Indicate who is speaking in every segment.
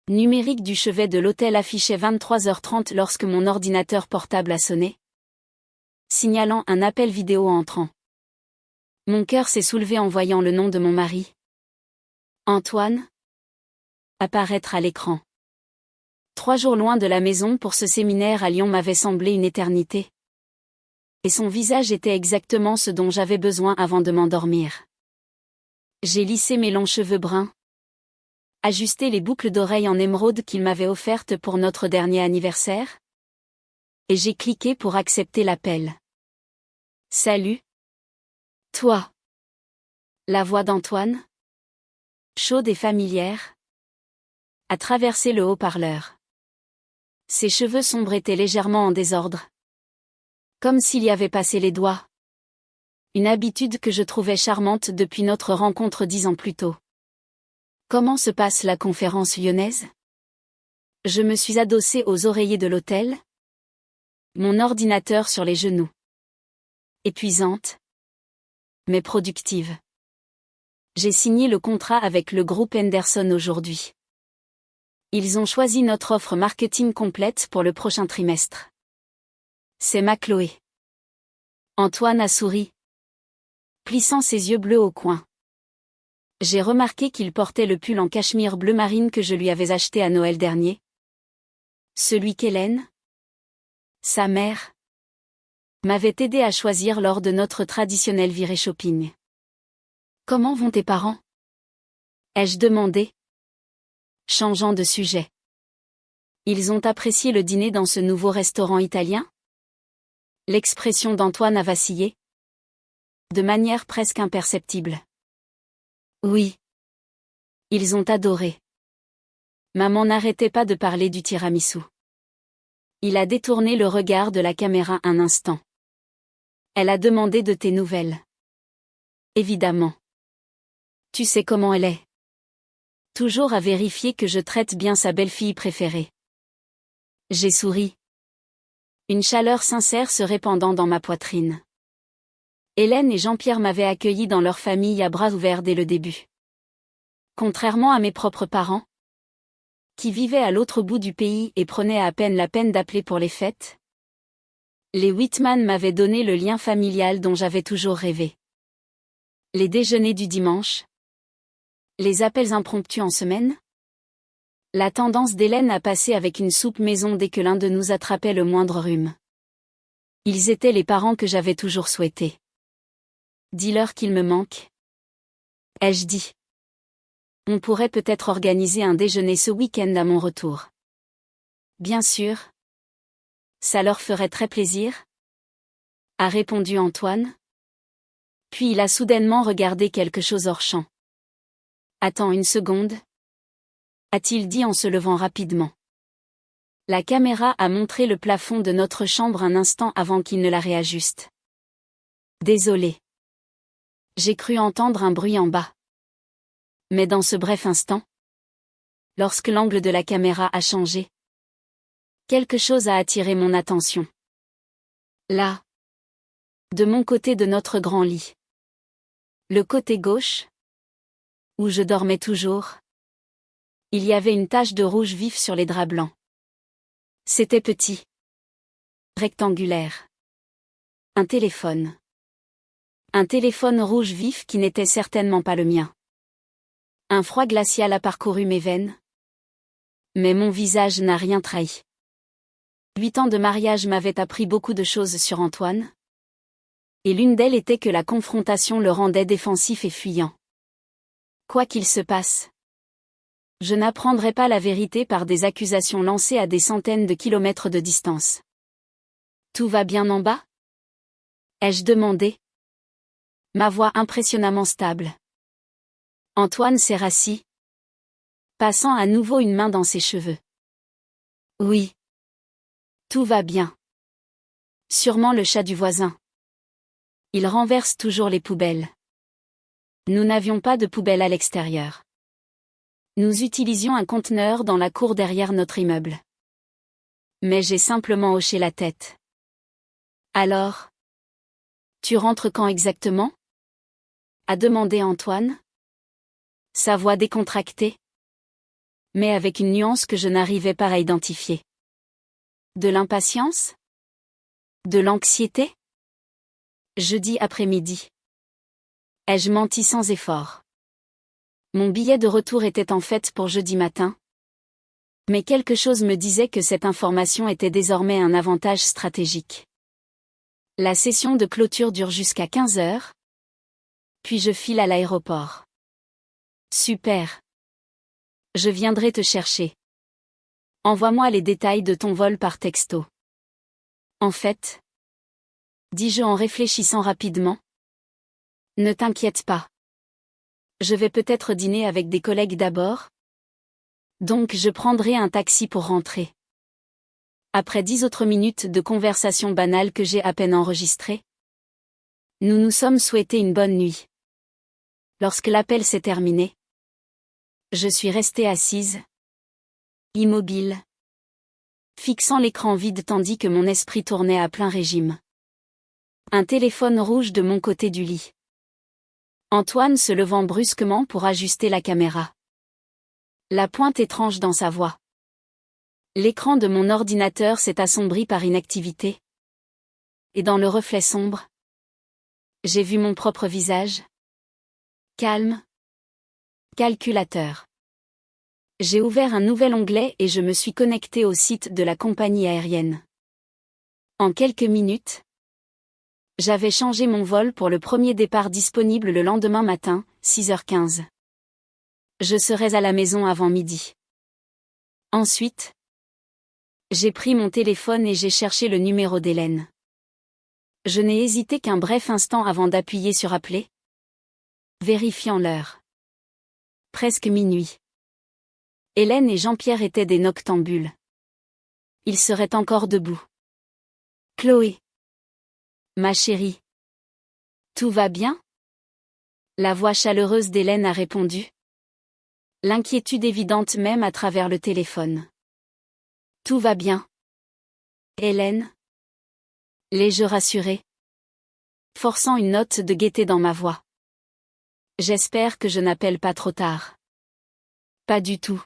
Speaker 1: Numérique du chevet de l'hôtel affichait 23h30 lorsque mon ordinateur portable a sonné, signalant un appel vidéo entrant. Mon cœur s'est soulevé en voyant le nom de mon mari, Antoine, apparaître à l'écran. 3 jours loin de la maison pour ce séminaire à Lyon m'avait semblé une éternité. Et son visage était exactement ce dont j'avais besoin avant de m'endormir. J'ai lissé mes longs cheveux bruns, ajusté les boucles d'oreilles en émeraude qu'il m'avait offertes pour notre dernier anniversaire, et j'ai cliqué pour accepter l'appel. Salut. Toi. La voix d'Antoine, chaude et familière, a traversé le haut-parleur. Ses cheveux sombres étaient légèrement en désordre, comme s'il y avait passé les doigts. Une habitude que je trouvais charmante depuis notre rencontre 10 ans plus tôt. Comment se passe la conférence lyonnaise? Je me suis adossée aux oreillers de l'hôtel, mon ordinateur sur les genoux. Épuisante, mais productive. J'ai signé le contrat avec le groupe Henderson aujourd'hui. Ils ont choisi notre offre marketing complète pour le prochain trimestre. C'est ma Chloé. Antoine a souri, plissant ses yeux bleus au coin. J'ai remarqué qu'il portait le pull en cachemire bleu marine que je lui avais acheté à Noël dernier. Celui qu'Hélène, sa mère, m'avait aidé à choisir lors de notre traditionnelle virée shopping. Comment vont tes parents? Ai-je demandé, changeant de sujet. Ils ont apprécié le dîner dans ce nouveau restaurant italien? L'expression d'Antoine a vacillé, de manière presque imperceptible. Oui. Ils ont adoré. Maman n'arrêtait pas de parler du tiramisu. Il a détourné le regard de la caméra un instant. Elle a demandé de tes nouvelles. Évidemment. Tu sais comment elle est. Toujours à vérifier que je traite bien sa belle-fille préférée. J'ai souri. Une chaleur sincère se répandant dans ma poitrine. Hélène et Jean-Pierre m'avaient accueilli dans leur famille à bras ouverts dès le début. Contrairement à mes propres parents, qui vivaient à l'autre bout du pays et prenaient à peine la peine d'appeler pour les fêtes, les Whitman m'avaient donné le lien familial dont j'avais toujours rêvé. Les déjeuners du dimanche, les appels impromptus en semaine, la tendance d'Hélène à passer avec une soupe maison dès que l'un de nous attrapait le moindre rhume. Ils étaient les parents que j'avais toujours souhaités. Dis-leur qu'il me manque. Ai-je dit. On pourrait peut-être organiser un déjeuner ce week-end à mon retour. Bien sûr. Ça leur ferait très plaisir, a répondu Antoine. Puis il a soudainement regardé quelque chose hors champ. Attends une seconde, a-t-il dit en se levant rapidement. La caméra a montré le plafond de notre chambre un instant avant qu'il ne la réajuste. Désolé. J'ai cru entendre un bruit en bas. Mais dans ce bref instant, lorsque l'angle de la caméra a changé, quelque chose a attiré mon attention. Là, de mon côté de notre grand lit. Le côté gauche, où je dormais toujours, il y avait une tache de rouge vif sur les draps blancs. C'était petit, rectangulaire. Un téléphone. Un téléphone rouge vif qui n'était certainement pas le mien. Un froid glacial a parcouru mes veines. Mais mon visage n'a rien trahi. 8 ans de mariage m'avaient appris beaucoup de choses sur Antoine. Et l'une d'elles était que la confrontation le rendait défensif et fuyant. Quoi qu'il se passe, je n'apprendrai pas la vérité par des accusations lancées à des centaines de kilomètres de distance. Tout va bien en bas? Ai-je demandé? Ma voix impressionnamment stable. Antoine s'est rassis, passant à nouveau une main dans ses cheveux. Oui. Tout va bien. Sûrement le chat du voisin. Il renverse toujours les poubelles. Nous n'avions pas de poubelle à l'extérieur. Nous utilisions un conteneur dans la cour derrière notre immeuble. Mais j'ai simplement hoché la tête. Alors? Tu rentres quand exactement? A demandé Antoine. Sa voix décontractée. Mais avec une nuance que je n'arrivais pas à identifier. De l'impatience? De l'anxiété? Jeudi après-midi. Ai-je menti sans effort? Mon billet de retour était en fait pour jeudi matin. Mais quelque chose me disait que cette information était désormais un avantage stratégique. La session de clôture dure jusqu'à 15 heures. Puis je file à l'aéroport. Super. Je viendrai te chercher. Envoie-moi les détails de ton vol par texto. En fait, dis-je en réfléchissant rapidement. Ne t'inquiète pas. Je vais peut-être dîner avec des collègues d'abord. Donc je prendrai un taxi pour rentrer. Après 10 autres minutes de conversation banale que j'ai à peine enregistrée, nous nous sommes souhaité une bonne nuit. Lorsque l'appel s'est terminé, je suis restée assise, immobile, fixant l'écran vide tandis que mon esprit tournait à plein régime. Un téléphone rouge de mon côté du lit. Antoine se levant brusquement pour ajuster la caméra. La pointe étrange dans sa voix. L'écran de mon ordinateur s'est assombri par inactivité. Et dans le reflet sombre, j'ai vu mon propre visage. Calme. Calculateur. J'ai ouvert un nouvel onglet et je me suis connecté au site de la compagnie aérienne. En quelques minutes, j'avais changé mon vol pour le premier départ disponible le lendemain matin, 6h15. Je serais à la maison avant midi. Ensuite, j'ai pris mon téléphone et j'ai cherché le numéro d'Hélène. Je n'ai hésité qu'un bref instant avant d'appuyer sur appeler. Vérifiant l'heure. Presque minuit. Hélène et Jean-Pierre étaient des noctambules. Ils seraient encore debout. Chloé. Ma chérie. Tout va bien? La voix chaleureuse d'Hélène a répondu. L'inquiétude évidente même à travers le téléphone. Tout va bien. Hélène. L'ai-je rassurée? Forçant une note de gaieté dans ma voix. J'espère que je n'appelle pas trop tard. Pas du tout.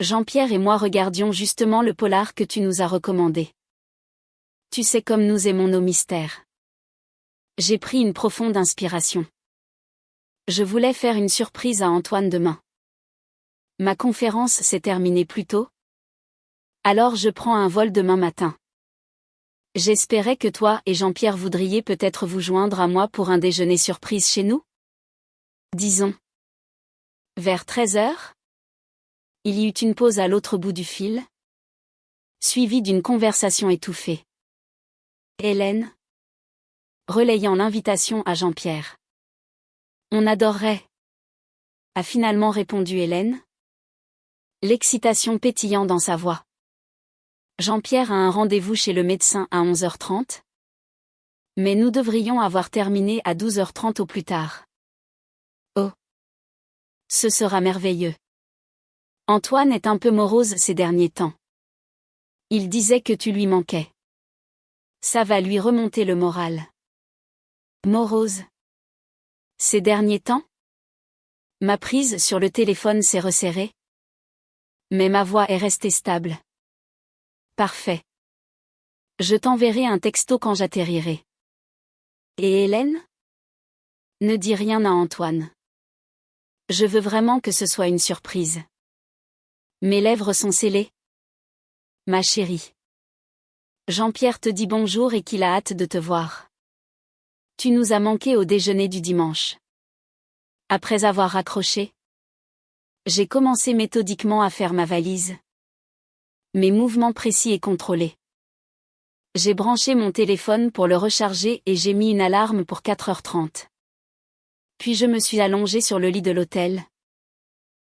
Speaker 1: Jean-Pierre et moi regardions justement le polar que tu nous as recommandé. Tu sais comme nous aimons nos mystères. J'ai pris une profonde inspiration. Je voulais faire une surprise à Antoine demain. Ma conférence s'est terminée plus tôt. Alors je prends un vol demain matin. J'espérais que toi et Jean-Pierre voudriez peut-être vous joindre à moi pour un déjeuner surprise chez nous. Disons. Vers 13 heures? Il y eut une pause à l'autre bout du fil, suivie d'une conversation étouffée. Hélène, relayant l'invitation à Jean-Pierre. On adorerait, a finalement répondu Hélène, l'excitation pétillant dans sa voix. Jean-Pierre a un rendez-vous chez le médecin à 11h30. Mais nous devrions avoir terminé à 12h30 au plus tard. Oh! Ce sera merveilleux. Antoine est un peu morose ces derniers temps. Il disait que tu lui manquais. Ça va lui remonter le moral. Morose. Ces derniers temps? Ma prise sur le téléphone s'est resserrée. Mais ma voix est restée stable. Parfait. Je t'enverrai un texto quand j'atterrirai. Et Hélène? Ne dis rien à Antoine. Je veux vraiment que ce soit une surprise. Mes lèvres sont scellées. Ma chérie. Jean-Pierre te dit bonjour et qu'il a hâte de te voir. Tu nous as manqué au déjeuner du dimanche. Après avoir raccroché, j'ai commencé méthodiquement à faire ma valise. Mes mouvements précis et contrôlés. J'ai branché mon téléphone pour le recharger et j'ai mis une alarme pour 4h30. Puis je me suis allongée sur le lit de l'hôtel,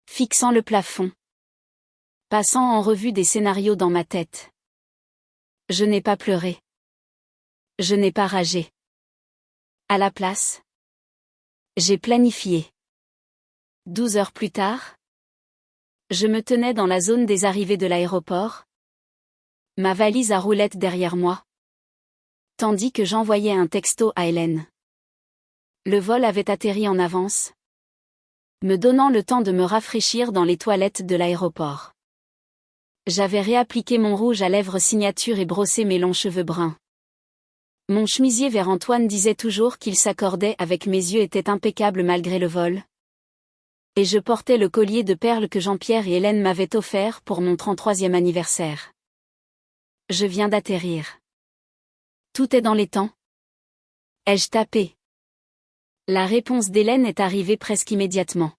Speaker 1: fixant le plafond, passant en revue des scénarios dans ma tête. Je n'ai pas pleuré. Je n'ai pas ragé. À la place, j'ai planifié. 12 heures plus tard, je me tenais dans la zone des arrivées de l'aéroport, ma valise à roulettes derrière moi, tandis que j'envoyais un texto à Hélène. Le vol avait atterri en avance. me donnant le temps de me rafraîchir dans les toilettes de l'aéroport. J'avais réappliqué mon rouge à lèvres signature et brossé mes longs cheveux bruns. Mon chemisier vert Antoine disait toujours qu'il s'accordait avec mes yeux était impeccable malgré le vol. Et je portais le collier de perles que Jean-Pierre et Hélène m'avaient offert pour mon 33e anniversaire. Je viens d'atterrir. Tout est dans les temps. Ai-je tapé? La réponse d'Hélène est arrivée presque immédiatement.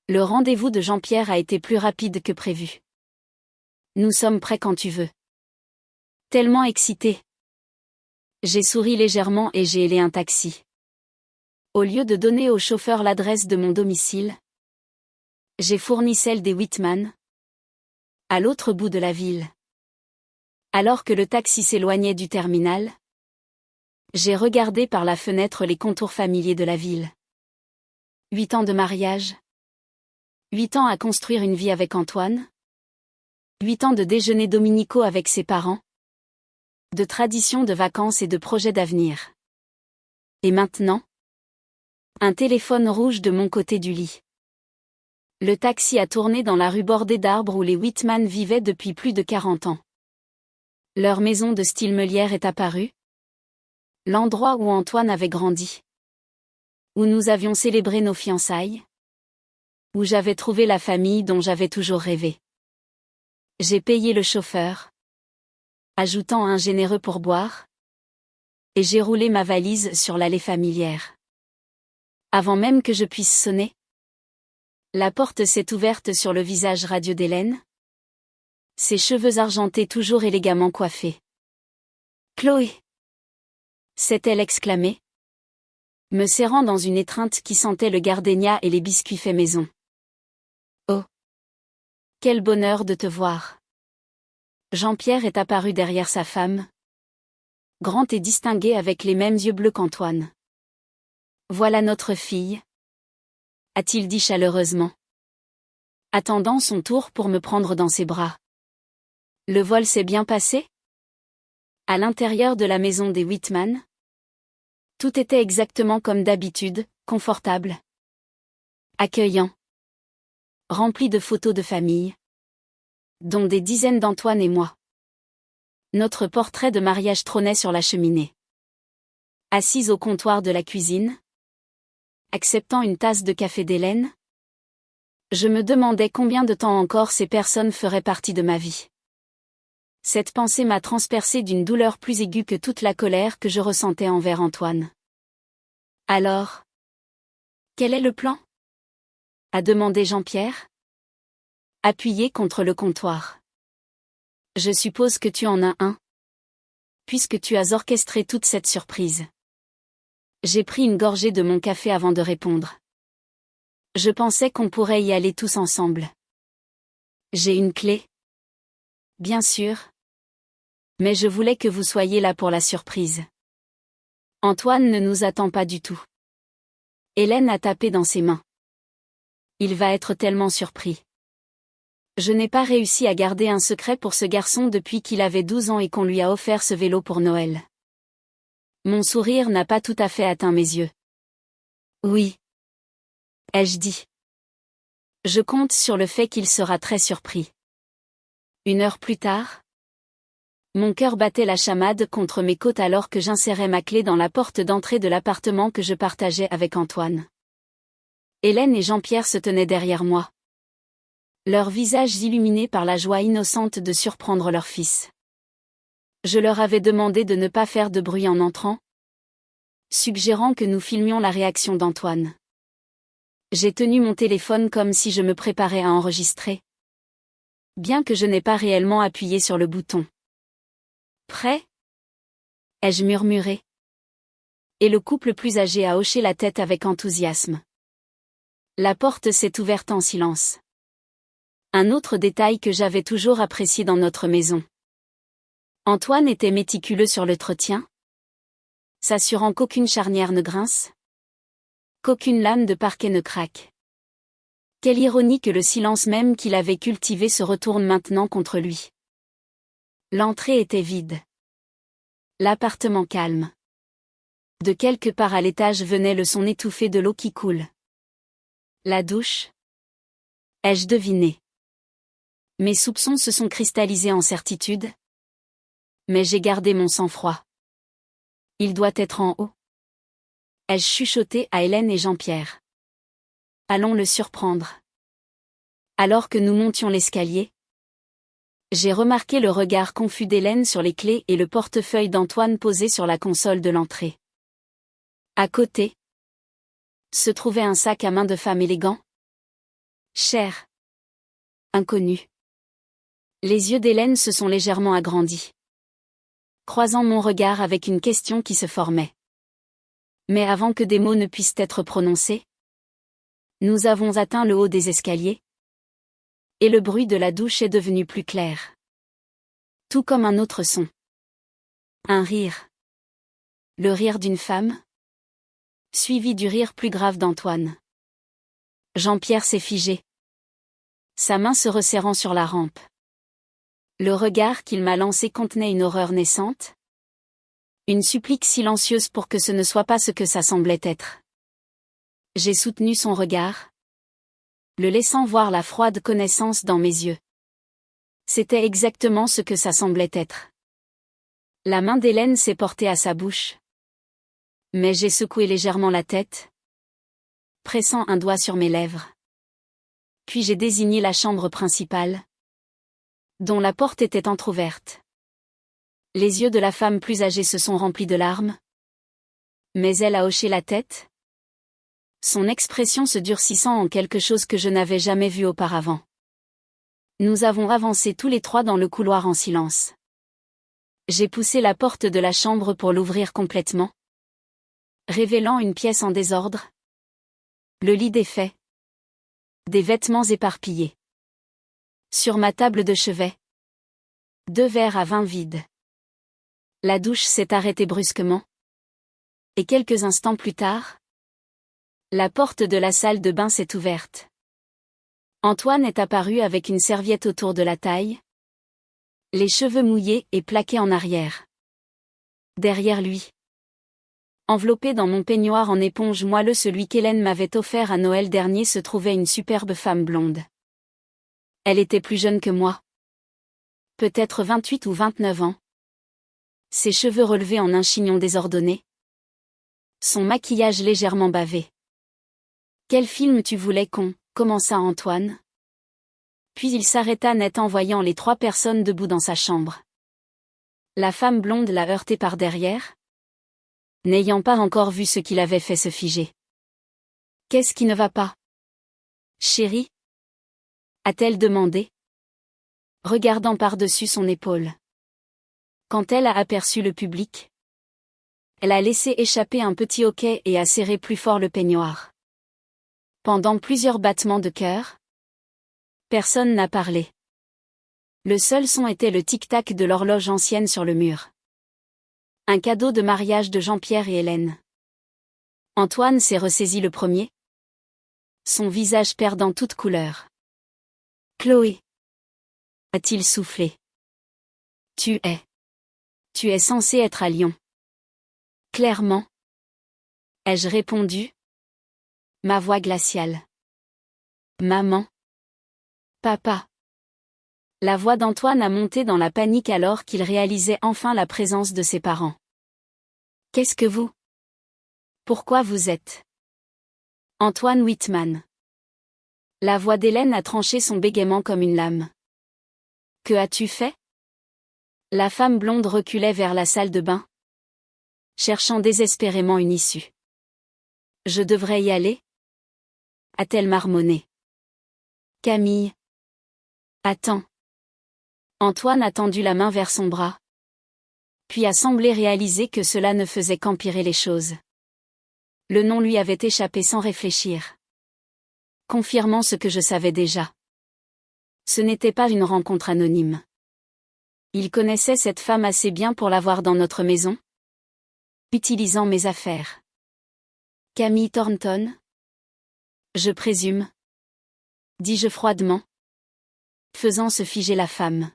Speaker 1: Le rendez-vous de Jean-Pierre a été plus rapide que prévu. Nous sommes prêts quand tu veux. Tellement excité. J'ai souri légèrement et j'ai hélé un taxi. Au lieu de donner au chauffeur l'adresse de mon domicile, j'ai fourni celle des Whitman, à l'autre bout de la ville. Alors que le taxi s'éloignait du terminal, j'ai regardé par la fenêtre les contours familiers de la ville. 8 ans de mariage. 8 ans à construire une vie avec Antoine. 8 ans de déjeuners dominicaux avec ses parents. De traditions de vacances et de projets d'avenir. Et maintenant? Un téléphone rouge de mon côté du lit. Le taxi a tourné dans la rue bordée d'arbres où les Whitman vivaient depuis plus de 40 ans. Leur maison de style meulière est apparue. L'endroit où Antoine avait grandi. Où nous avions célébré nos fiançailles. Où j'avais trouvé la famille dont j'avais toujours rêvé. J'ai payé le chauffeur, ajoutant un généreux pourboire, et j'ai roulé ma valise sur l'allée familière. Avant même que je puisse sonner, la porte s'est ouverte sur le visage radieux d'Hélène, ses cheveux argentés toujours élégamment coiffés. « Chloé !» s'est-elle exclamée, me serrant dans une étreinte qui sentait le gardénia et les biscuits faits maison. Oh! Quel bonheur de te voir! Jean-Pierre est apparu derrière sa femme, grand et distingué avec les mêmes yeux bleus qu'Antoine. Voilà notre fille, a-t-il dit chaleureusement, attendant son tour pour me prendre dans ses bras. Le vol s'est bien passé? À l'intérieur de la maison des Whitman, tout était exactement comme d'habitude, confortable, accueillant, rempli de photos de famille, dont des dizaines d'Antoine et moi. Notre portrait de mariage trônait sur la cheminée. Assise au comptoir de la cuisine, acceptant une tasse de café d'Hélène, je me demandais combien de temps encore ces personnes feraient partie de ma vie. Cette pensée m'a transpercée d'une douleur plus aiguë que toute la colère que je ressentais envers Antoine. Alors, quel est le plan? A demandé Jean-Pierre, appuyé contre le comptoir. Je suppose que tu en as un, puisque tu as orchestré toute cette surprise. J'ai pris une gorgée de mon café avant de répondre. Je pensais qu'on pourrait y aller tous ensemble. J'ai une clé. Bien sûr. Mais je voulais que vous soyez là pour la surprise. Antoine ne nous attend pas du tout. Hélène a tapé dans ses mains. Il va être tellement surpris. Je n'ai pas réussi à garder un secret pour ce garçon depuis qu'il avait 12 ans et qu'on lui a offert ce vélo pour Noël. Mon sourire n'a pas tout à fait atteint mes yeux. Oui. Ai-je dit. Je compte sur le fait qu'il sera très surpris. 1 heure plus tard, mon cœur battait la chamade contre mes côtes alors que j'insérais ma clé dans la porte d'entrée de l'appartement que je partageais avec Antoine. Hélène et Jean-Pierre se tenaient derrière moi. Leurs visages illuminés par la joie innocente de surprendre leur fils. Je leur avais demandé de ne pas faire de bruit en entrant, suggérant que nous filmions la réaction d'Antoine. J'ai tenu mon téléphone comme si je me préparais à enregistrer. Bien que je n'ai pas réellement appuyé sur le bouton. Prêt? Ai-je murmuré. Et le couple plus âgé a hoché la tête avec enthousiasme. La porte s'est ouverte en silence. Un autre détail que j'avais toujours apprécié dans notre maison. Antoine était méticuleux sur l'entretien, s'assurant qu'aucune charnière ne grince, qu'aucune lame de parquet ne craque. Quelle ironie que le silence même qu'il avait cultivé se retourne maintenant contre lui. L'entrée était vide. L'appartement calme. De quelque part à l'étage venait le son étouffé de l'eau qui coule. La douche? Ai-je deviné? Mes soupçons se sont cristallisés en certitude. Mais j'ai gardé mon sang-froid. Il doit être en haut. Ai-je chuchoté à Hélène et Jean-Pierre. Allons le surprendre. Alors que nous montions l'escalier, j'ai remarqué le regard confus d'Hélène sur les clés et le portefeuille d'Antoine posé sur la console de l'entrée. À côté, se trouvait un sac à main de femme élégant. Cher. Inconnu. Les yeux d'Hélène se sont légèrement agrandis, croisant mon regard avec une question qui se formait. Mais avant que des mots ne puissent être prononcés, nous avons atteint le haut des escaliers, et le bruit de la douche est devenu plus clair. Tout comme un autre son. Un rire. Le rire d'une femme, suivi du rire plus grave d'Antoine. Jean-Pierre s'est figé, sa main se resserrant sur la rampe. Le regard qu'il m'a lancé contenait une horreur naissante. Une supplique silencieuse pour que ce ne soit pas ce que ça semblait être. J'ai soutenu son regard, le laissant voir la froide connaissance dans mes yeux. C'était exactement ce que ça semblait être. La main d'Hélène s'est portée à sa bouche. Mais j'ai secoué légèrement la tête, pressant un doigt sur mes lèvres. Puis j'ai désigné la chambre principale, dont la porte était entr'ouverte. Les yeux de la femme plus âgée se sont remplis de larmes. Mais elle a hoché la tête, son expression se durcissant en quelque chose que je n'avais jamais vu auparavant. Nous avons avancé tous les trois dans le couloir en silence. J'ai poussé la porte de la chambre pour l'ouvrir complètement, révélant une pièce en désordre. Le lit défait. Des vêtements éparpillés. Sur ma table de chevet, 2 verres à vin vides. La douche s'est arrêtée brusquement. Et quelques instants plus tard, la porte de la salle de bain s'est ouverte. Antoine est apparu avec une serviette autour de la taille, les cheveux mouillés et plaqués en arrière. Derrière lui, enveloppé dans mon peignoir en éponge moelleux, celui qu'Hélène m'avait offert à Noël dernier, se trouvait une superbe femme blonde. Elle était plus jeune que moi. Peut-être 28 ou 29 ans. Ses cheveux relevés en un chignon désordonné. Son maquillage légèrement bavé. « Quel film tu voulais qu'on » commença Antoine. Puis il s'arrêta net en voyant les 3 personnes debout dans sa chambre. La femme blonde l'a heurté par derrière, n'ayant pas encore vu ce qu'il avait fait se figer. « Qu'est-ce qui ne va pas, chérie ?» a-t-elle demandé, regardant par-dessus son épaule. Quand elle a aperçu le public, elle a laissé échapper un petit hoquet et a serré plus fort le peignoir. Pendant plusieurs battements de cœur, personne n'a parlé. Le seul son était le tic-tac de l'horloge ancienne sur le mur. Un cadeau de mariage de Jean-Pierre et Hélène. Antoine s'est ressaisi le premier, son visage perdant toute couleur. « Chloé » a-t-il soufflé. « Tu es censée être à Lyon. » « Clairement. » ai-je répondu, ma voix glaciale. « Maman. Papa. » La voix d'Antoine a monté dans la panique alors qu'il réalisait enfin la présence de ses parents. « Qu'est-ce que vous? Pourquoi vous êtes? » Antoine Whitman. La voix d'Hélène a tranché son bégaiement comme une lame. « Que as-tu fait? » La femme blonde reculait vers la salle de bain, cherchant désespérément une issue. « Je devrais y aller? » a-t-elle marmonné. « Camille. Attends. » Antoine a tendu la main vers son bras, puis a semblé réaliser que cela ne faisait qu'empirer les choses. Le nom lui avait échappé sans réfléchir, confirmant ce que je savais déjà. Ce n'était pas une rencontre anonyme. Il connaissait cette femme assez bien pour l'avoir dans notre maison, utilisant mes affaires. Camille Thornton? Je présume, dis-je froidement, faisant se figer la femme.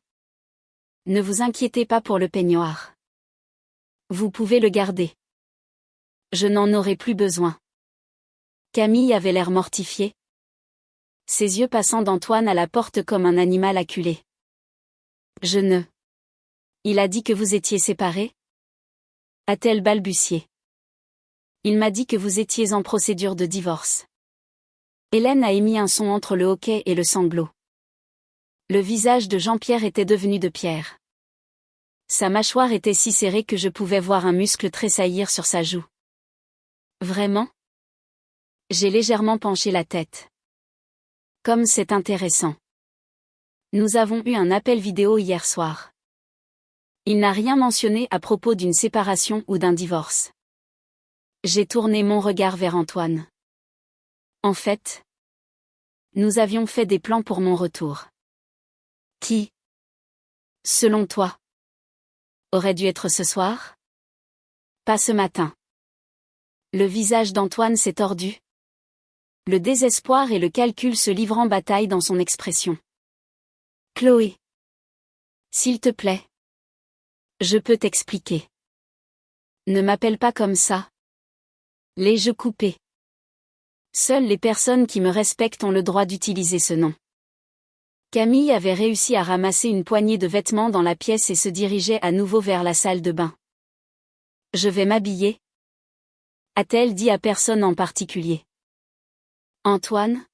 Speaker 1: Ne vous inquiétez pas pour le peignoir. Vous pouvez le garder. Je n'en aurai plus besoin. Camille avait l'air mortifiée, Ses yeux passant d'Antoine à la porte comme un animal acculé. Je ne. Il a dit que vous étiez séparés? A-t-elle balbutié. Il m'a dit que vous étiez en procédure de divorce. Hélène a émis un son entre le hoquet et le sanglot. Le visage de Jean-Pierre était devenu de pierre. Sa mâchoire était si serrée que je pouvais voir un muscle tressaillir sur sa joue. Vraiment? J'ai légèrement penché la tête. Comme c'est intéressant. Nous avons eu un appel vidéo hier soir. Il n'a rien mentionné à propos d'une séparation ou d'un divorce. J'ai tourné mon regard vers Antoine. En fait, nous avions fait des plans pour mon retour. Qui, selon toi, aurait dû être ce soir? Pas ce matin. Le visage d'Antoine s'est tordu. Le désespoir et le calcul se livrent en bataille dans son expression. Chloé. S'il te plaît. Je peux t'expliquer. Ne m'appelle pas comme ça. Les jeux coupés. Seules les personnes qui me respectent ont le droit d'utiliser ce nom. Camille avait réussi à ramasser une poignée de vêtements dans la pièce et se dirigeait à nouveau vers la salle de bain. Je vais m'habiller, a-t-elle dit à personne en particulier. Antoine?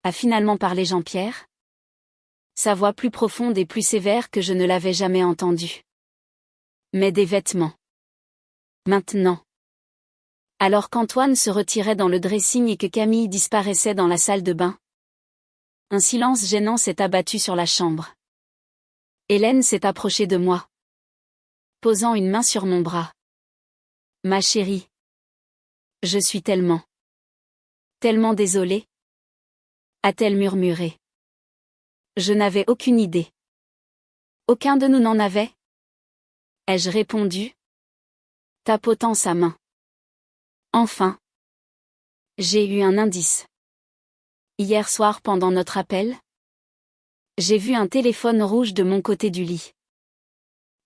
Speaker 1: A finalement parlé Jean-Pierre? Sa voix plus profonde et plus sévère que je ne l'avais jamais entendue. Mais des vêtements. Maintenant. Alors qu'Antoine se retirait dans le dressing et que Camille disparaissait dans la salle de bain. Un silence gênant s'est abattu sur la chambre. Hélène s'est approchée de moi, posant une main sur mon bras. Ma chérie. Je suis tellement désolée, a-t-elle murmuré. Je n'avais aucune idée. Aucun de nous n'en avait? Ai-je répondu, tapotant sa main. Enfin. J'ai eu un indice. Hier soir pendant notre appel, j'ai vu un téléphone rouge de mon côté du lit.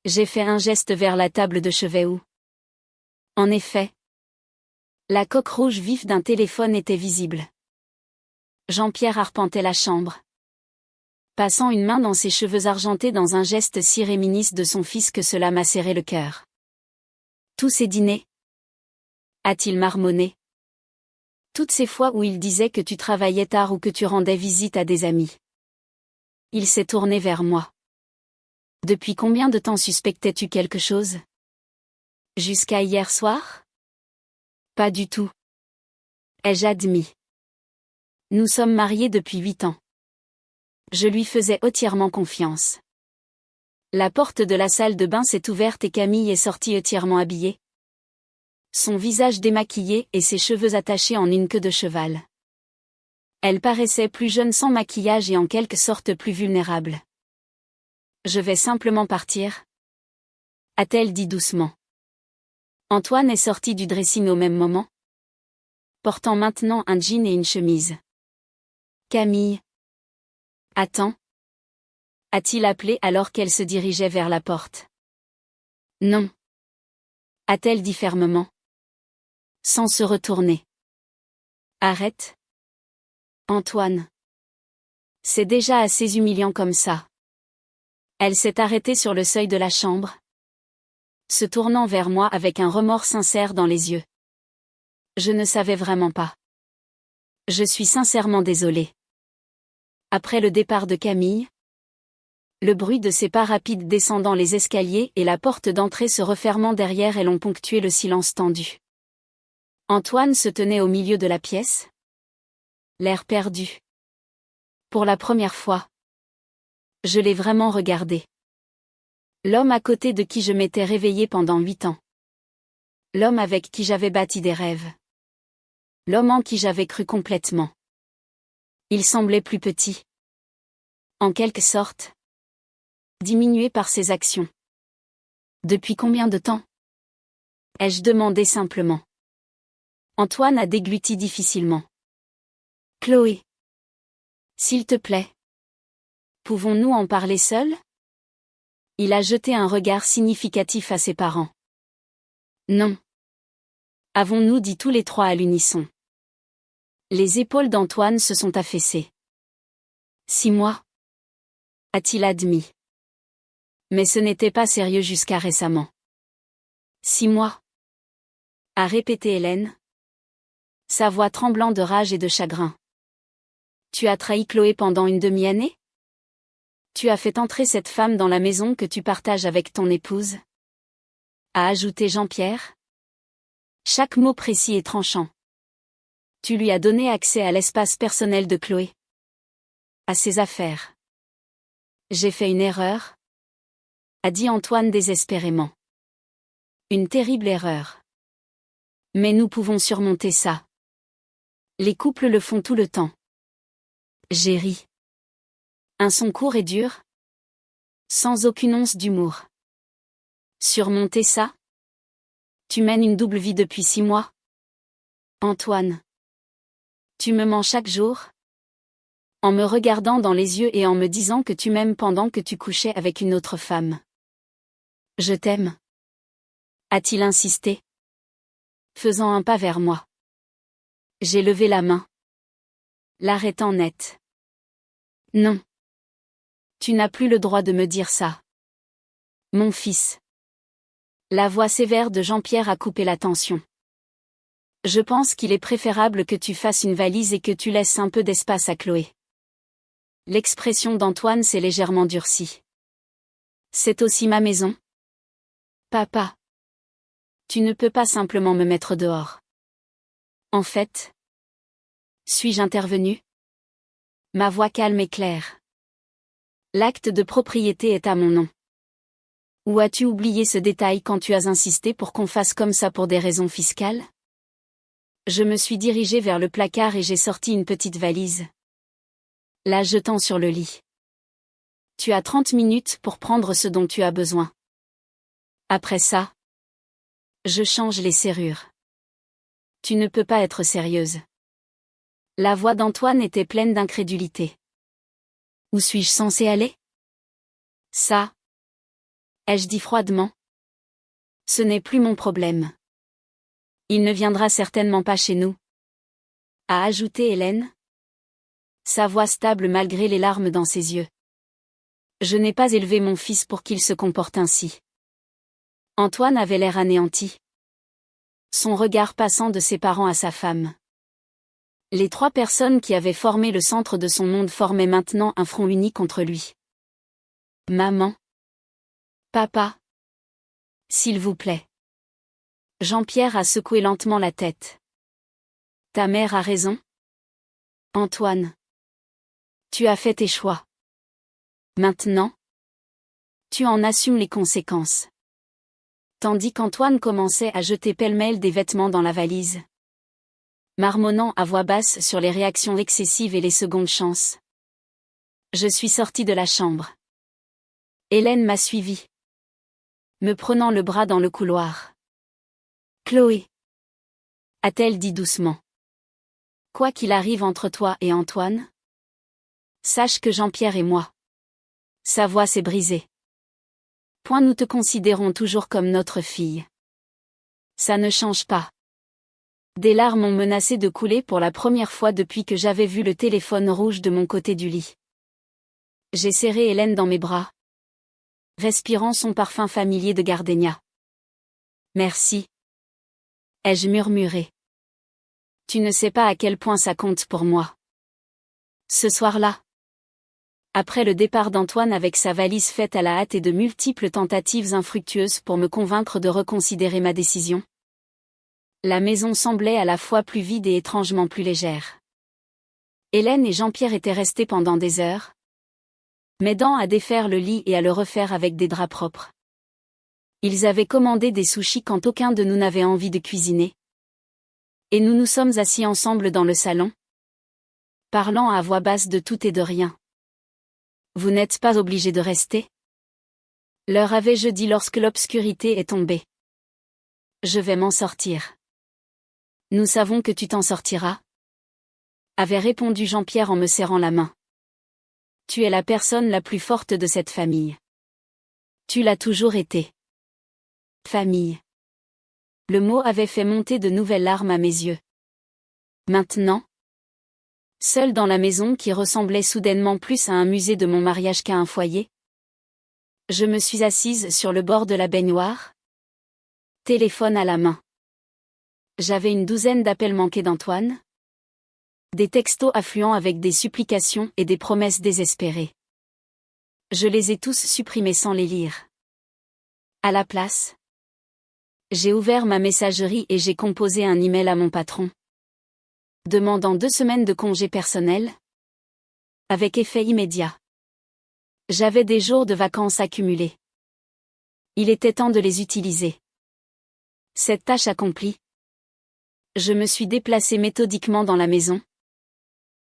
Speaker 1: J'ai fait un geste vers la table de chevet où, en effet, la coque rouge vif d'un téléphone était visible. Jean-Pierre arpentait la chambre, passant une main dans ses cheveux argentés dans un geste si réminiscent de son fils que cela m'a serré le cœur. Tous ces dîners, a-t-il marmonné. Toutes ces fois où il disait que tu travaillais tard ou que tu rendais visite à des amis. Il s'est tourné vers moi. Depuis combien de temps suspectais-tu quelque chose? Jusqu'à hier soir? Pas du tout. Ai-je admis. Nous sommes mariés depuis 8 ans. Je lui faisais entièrement confiance. La porte de la salle de bain s'est ouverte et Camille est sortie entièrement habillée. Son visage démaquillé et ses cheveux attachés en une queue de cheval. Elle paraissait plus jeune sans maquillage et en quelque sorte plus vulnérable. Je vais simplement partir, a-t-elle dit doucement. Antoine est sorti du dressing au même moment, portant maintenant un jean et une chemise. Camille. Attends. A-t-il appelé alors qu'elle se dirigeait vers la porte. Non. A-t-elle dit fermement. Sans se retourner. Arrête. Antoine. C'est déjà assez humiliant comme ça. Elle s'est arrêtée sur le seuil de la chambre, se tournant vers moi avec un remords sincère dans les yeux. Je ne savais vraiment pas. Je suis sincèrement désolée. Après le départ de Camille, le bruit de ses pas rapides descendant les escaliers et la porte d'entrée se refermant derrière elle ont ponctué le silence tendu. Antoine se tenait au milieu de la pièce, l'air perdu. Pour la première fois, je l'ai vraiment regardé. L'homme à côté de qui je m'étais réveillée pendant 8 ans. L'homme avec qui j'avais bâti des rêves. L'homme en qui j'avais cru complètement. Il semblait plus petit. En quelque sorte. Diminué par ses actions. Depuis combien de temps? Ai-je demandé simplement. Antoine a dégluti difficilement. Chloé. S'il te plaît. Pouvons-nous en parler seuls? Il a jeté un regard significatif à ses parents. Non. Avons-nous dit tous les trois à l'unisson. Les épaules d'Antoine se sont affaissées. 6 mois, a-t-il admis. Mais ce n'était pas sérieux jusqu'à récemment. 6 mois, a répété Hélène, sa voix tremblant de rage et de chagrin. Tu as trahi Chloé pendant une demi-année? Tu as fait entrer cette femme dans la maison que tu partages avec ton épouse? A ajouté Jean-Pierre. Chaque mot précis et tranchant. Tu lui as donné accès à l'espace personnel de Chloé. À ses affaires. J'ai fait une erreur? A dit Antoine désespérément. Une terrible erreur. Mais nous pouvons surmonter ça. Les couples le font tout le temps. J'ai ri. Un son court et dur? Sans aucune once d'humour. Surmonter ça? Tu mènes une double vie depuis 6 mois? Antoine. Tu me mens chaque jour? En me regardant dans les yeux et en me disant que tu m'aimes pendant que tu couchais avec une autre femme. Je t'aime. A-t-il insisté? Faisant un pas vers moi. J'ai levé la main. L'arrêtant net. Non. Tu n'as plus le droit de me dire ça. Mon fils. La voix sévère de Jean-Pierre a coupé la tension. Je pense qu'il est préférable que tu fasses une valise et que tu laisses un peu d'espace à Chloé. L'expression d'Antoine s'est légèrement durcie. C'est aussi ma maison? Papa. Tu ne peux pas simplement me mettre dehors. En fait. Suis-je intervenu? Ma voix calme et claire. L'acte de propriété est à mon nom. Ou as-tu oublié ce détail quand tu as insisté pour qu'on fasse comme ça pour des raisons fiscales? Je me suis dirigée vers le placard et j'ai sorti une petite valise. La jetant sur le lit. Tu as 30 minutes pour prendre ce dont tu as besoin. Après ça, je change les serrures. Tu ne peux pas être sérieuse. La voix d'Antoine était pleine d'incrédulité. Où suis-je censée aller? Ça, ai-je dit froidement. Ce n'est plus mon problème. Il ne viendra certainement pas chez nous. A ajouté Hélène. Sa voix stable malgré les larmes dans ses yeux. Je n'ai pas élevé mon fils pour qu'il se comporte ainsi. Antoine avait l'air anéanti. Son regard passant de ses parents à sa femme. Les 3 personnes qui avaient formé le centre de son monde formaient maintenant un front uni contre lui. Maman. Papa. S'il vous plaît. Jean-Pierre a secoué lentement la tête. Ta mère a raison? Antoine. Tu as fait tes choix. Maintenant, tu en assumes les conséquences. Tandis qu'Antoine commençait à jeter pêle-mêle des vêtements dans la valise. Marmonnant à voix basse sur les réactions excessives et les secondes chances. Je suis sortie de la chambre. Hélène m'a suivie. Me prenant le bras dans le couloir. Chloé. A-t-elle dit doucement. Quoi qu'il arrive entre toi et Antoine, sache que Jean-Pierre et moi. Sa voix s'est brisée. Point nous te considérons toujours comme notre fille. Ça ne change pas. Des larmes ont menacé de couler pour la première fois depuis que j'avais vu le téléphone rouge de mon côté du lit. J'ai serré Hélène dans mes bras. Respirant son parfum familier de gardénia. Merci. Ai-je murmuré. Tu ne sais pas à quel point ça compte pour moi. Ce soir-là. Après le départ d'Antoine avec sa valise faite à la hâte et de multiples tentatives infructueuses pour me convaincre de reconsidérer ma décision. La maison semblait à la fois plus vide et étrangement plus légère. Hélène et Jean-Pierre étaient restés pendant des heures, m'aidant à défaire le lit et à le refaire avec des draps propres. Ils avaient commandé des sushis quand aucun de nous n'avait envie de cuisiner. Et nous nous sommes assis ensemble dans le salon, parlant à voix basse de tout et de rien. Vous n'êtes pas obligés de rester? Leur avais-je dit lorsque l'obscurité est tombée. Je vais m'en sortir. Nous savons que tu t'en sortiras, avait répondu Jean-Pierre en me serrant la main. Tu es la personne la plus forte de cette famille. Tu l'as toujours été. Famille. Le mot avait fait monter de nouvelles larmes à mes yeux. Maintenant, Seule dans la maison qui ressemblait soudainement plus à un musée de mon mariage qu'à un foyer. Je me suis assise sur le bord de la baignoire. Téléphone à la main. J'avais une douzaine d'appels manqués d'Antoine. Des textos affluents avec des supplications et des promesses désespérées. Je les ai tous supprimés sans les lire. À la place, j'ai ouvert ma messagerie et j'ai composé un email à mon patron. Demandant 2 semaines de congé personnel. Avec effet immédiat. J'avais des jours de vacances accumulés. Il était temps de les utiliser. Cette tâche accomplie, je me suis déplacée méthodiquement dans la maison,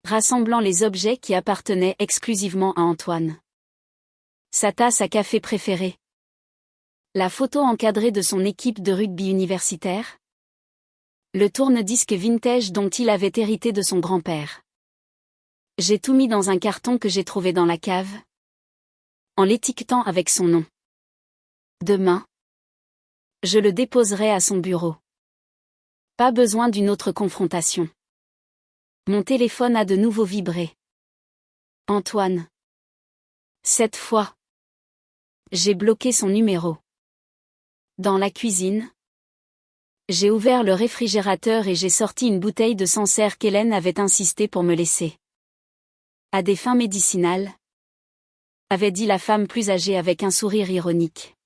Speaker 1: rassemblant les objets qui appartenaient exclusivement à Antoine. Sa tasse à café préférée. La photo encadrée de son équipe de rugby universitaire. Le tourne-disque vintage dont il avait hérité de son grand-père. J'ai tout mis dans un carton que j'ai trouvé dans la cave, en l'étiquetant avec son nom. Demain, je le déposerai à son bureau. Pas besoin d'une autre confrontation. Mon téléphone a de nouveau vibré. Antoine. Cette fois, j'ai bloqué son numéro. Dans la cuisine, j'ai ouvert le réfrigérateur et j'ai sorti une bouteille de Sancerre qu'Hélène avait insisté pour me laisser. À des fins médicinales, avait dit la femme plus âgée avec un sourire ironique.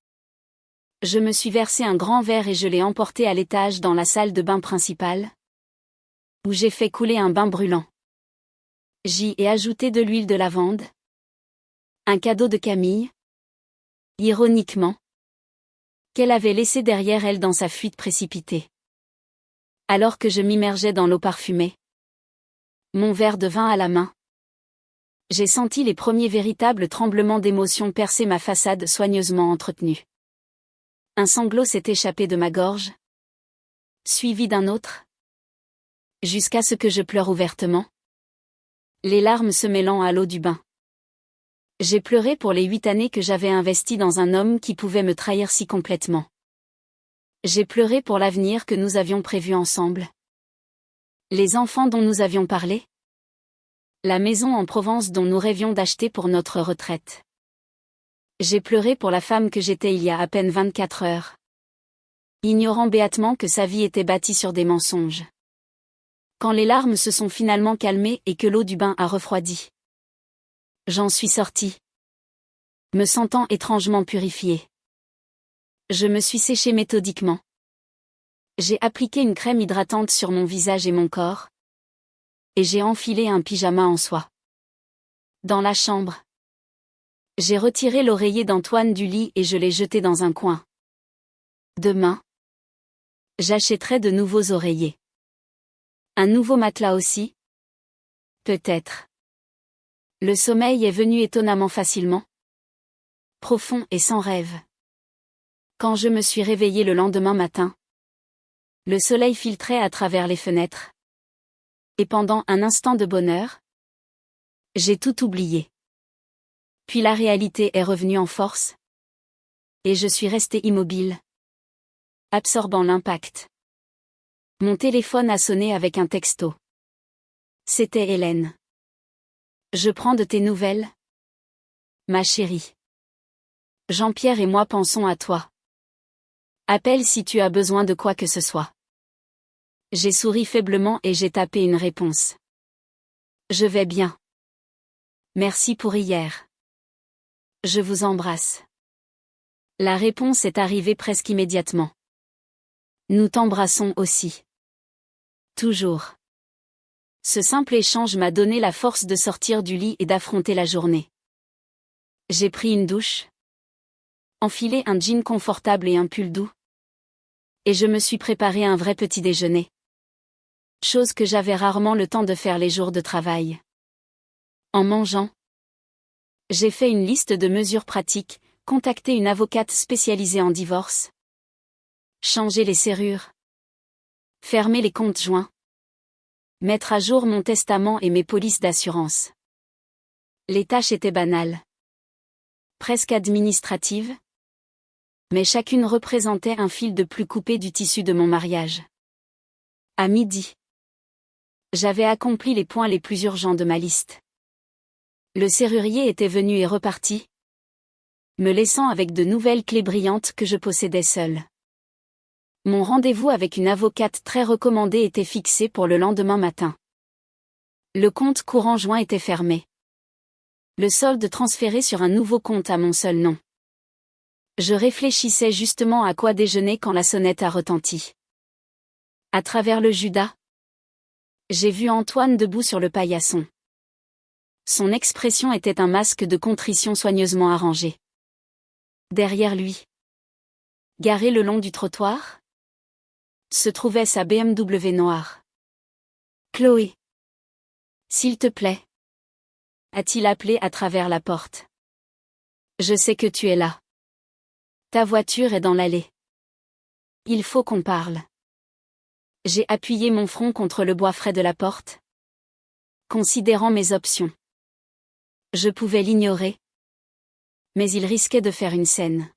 Speaker 1: Je me suis versé un grand verre et je l'ai emporté à l'étage dans la salle de bain principale, où j'ai fait couler un bain brûlant. J'y ai ajouté de l'huile de lavande. Un cadeau de Camille. Ironiquement, qu'elle avait laissé derrière elle dans sa fuite précipitée. Alors que je m'immergeais dans l'eau parfumée, mon verre de vin à la main, j'ai senti les premiers véritables tremblements d'émotion percer ma façade soigneusement entretenue. Un sanglot s'est échappé de ma gorge, suivi d'un autre, jusqu'à ce que je pleure ouvertement, les larmes se mêlant à l'eau du bain. J'ai pleuré pour les 8 années que j'avais investies dans un homme qui pouvait me trahir si complètement. J'ai pleuré pour l'avenir que nous avions prévu ensemble. Les enfants dont nous avions parlé. La maison en Provence dont nous rêvions d'acheter pour notre retraite. J'ai pleuré pour la femme que j'étais il y a à peine 24 heures. Ignorant béatement que sa vie était bâtie sur des mensonges. Quand les larmes se sont finalement calmées et que l'eau du bain a refroidi, j'en suis sortie, me sentant étrangement purifiée. Je me suis séchée méthodiquement. J'ai appliqué une crème hydratante sur mon visage et mon corps. Et j'ai enfilé un pyjama en soie. Dans la chambre, j'ai retiré l'oreiller d'Antoine du lit et je l'ai jeté dans un coin. Demain, j'achèterai de nouveaux oreillers. Un nouveau matelas aussi? Peut-être. Le sommeil est venu étonnamment facilement. Profond et sans rêve. Quand je me suis réveillée le lendemain matin, le soleil filtrait à travers les fenêtres. Et pendant un instant de bonheur, j'ai tout oublié. Puis la réalité est revenue en force. Et je suis restée immobile, absorbant l'impact. Mon téléphone a sonné avec un texto. C'était Hélène. Je prends de tes nouvelles? Ma chérie. Jean-Pierre et moi pensons à toi. Appelle si tu as besoin de quoi que ce soit. J'ai souri faiblement et j'ai tapé une réponse. Je vais bien. Merci pour hier. Je vous embrasse. La réponse est arrivée presque immédiatement. Nous t'embrassons aussi. Toujours. Ce simple échange m'a donné la force de sortir du lit et d'affronter la journée. J'ai pris une douche, enfilé un jean confortable et un pull doux, et je me suis préparé un vrai petit déjeuner. Chose que j'avais rarement le temps de faire les jours de travail. En mangeant, j'ai fait une liste de mesures pratiques, contacté une avocate spécialisée en divorce, changer les serrures, fermer les comptes joints, mettre à jour mon testament et mes polices d'assurance. Les tâches étaient banales, presque administratives, mais chacune représentait un fil de plus coupé du tissu de mon mariage. À midi, J'avais accompli les points les plus urgents de ma liste. Le serrurier était venu et reparti, me laissant avec de nouvelles clés brillantes que je possédais seule. Mon rendez-vous avec une avocate très recommandée était fixé pour le lendemain matin. Le compte courant joint était fermé. Le solde transféré sur un nouveau compte à mon seul nom. Je réfléchissais justement à quoi déjeuner quand la sonnette a retenti. À travers le Judas, j'ai vu Antoine debout sur le paillasson. Son expression était un masque de contrition soigneusement arrangé. Derrière lui, garé le long du trottoir, se trouvait sa BMW noire. « Chloé. S'il te plaît. » a-t-il appelé à travers la porte. « Je sais que tu es là. Ta voiture est dans l'allée. Il faut qu'on parle. » J'ai appuyé mon front contre le bois frais de la porte, considérant mes options. Je pouvais l'ignorer, mais il risquait de faire une scène.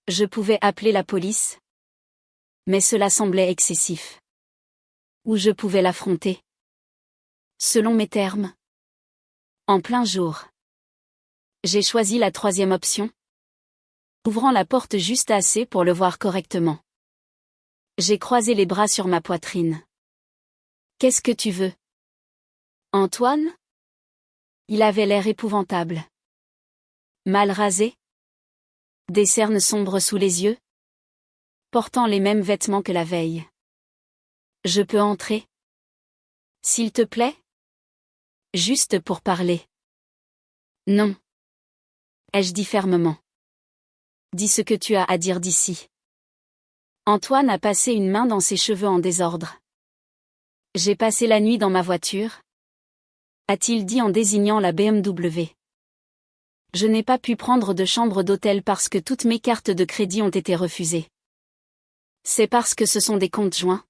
Speaker 1: Je pouvais appeler la police, mais cela semblait excessif. Ou je pouvais l'affronter. Selon mes termes. En plein jour. J'ai choisi la troisième option, ouvrant la porte juste assez pour le voir correctement. J'ai croisé les bras sur ma poitrine. « Qu'est-ce que tu veux ? » Antoine ? Il avait l'air épouvantable. Mal rasé ? Des cernes sombres sous les yeux ? Portant les mêmes vêtements que la veille. « Je peux entrer ? S'il te plaît ? Juste pour parler. »« Non. » ai-je dit fermement. « Dis ce que tu as à dire d'ici. » Antoine a passé une main dans ses cheveux en désordre. « J'ai passé la nuit dans ma voiture, » a-t-il dit en désignant la BMW. « Je n'ai pas pu prendre de chambre d'hôtel parce que toutes mes cartes de crédit ont été refusées. C'est parce que ce sont des comptes joints.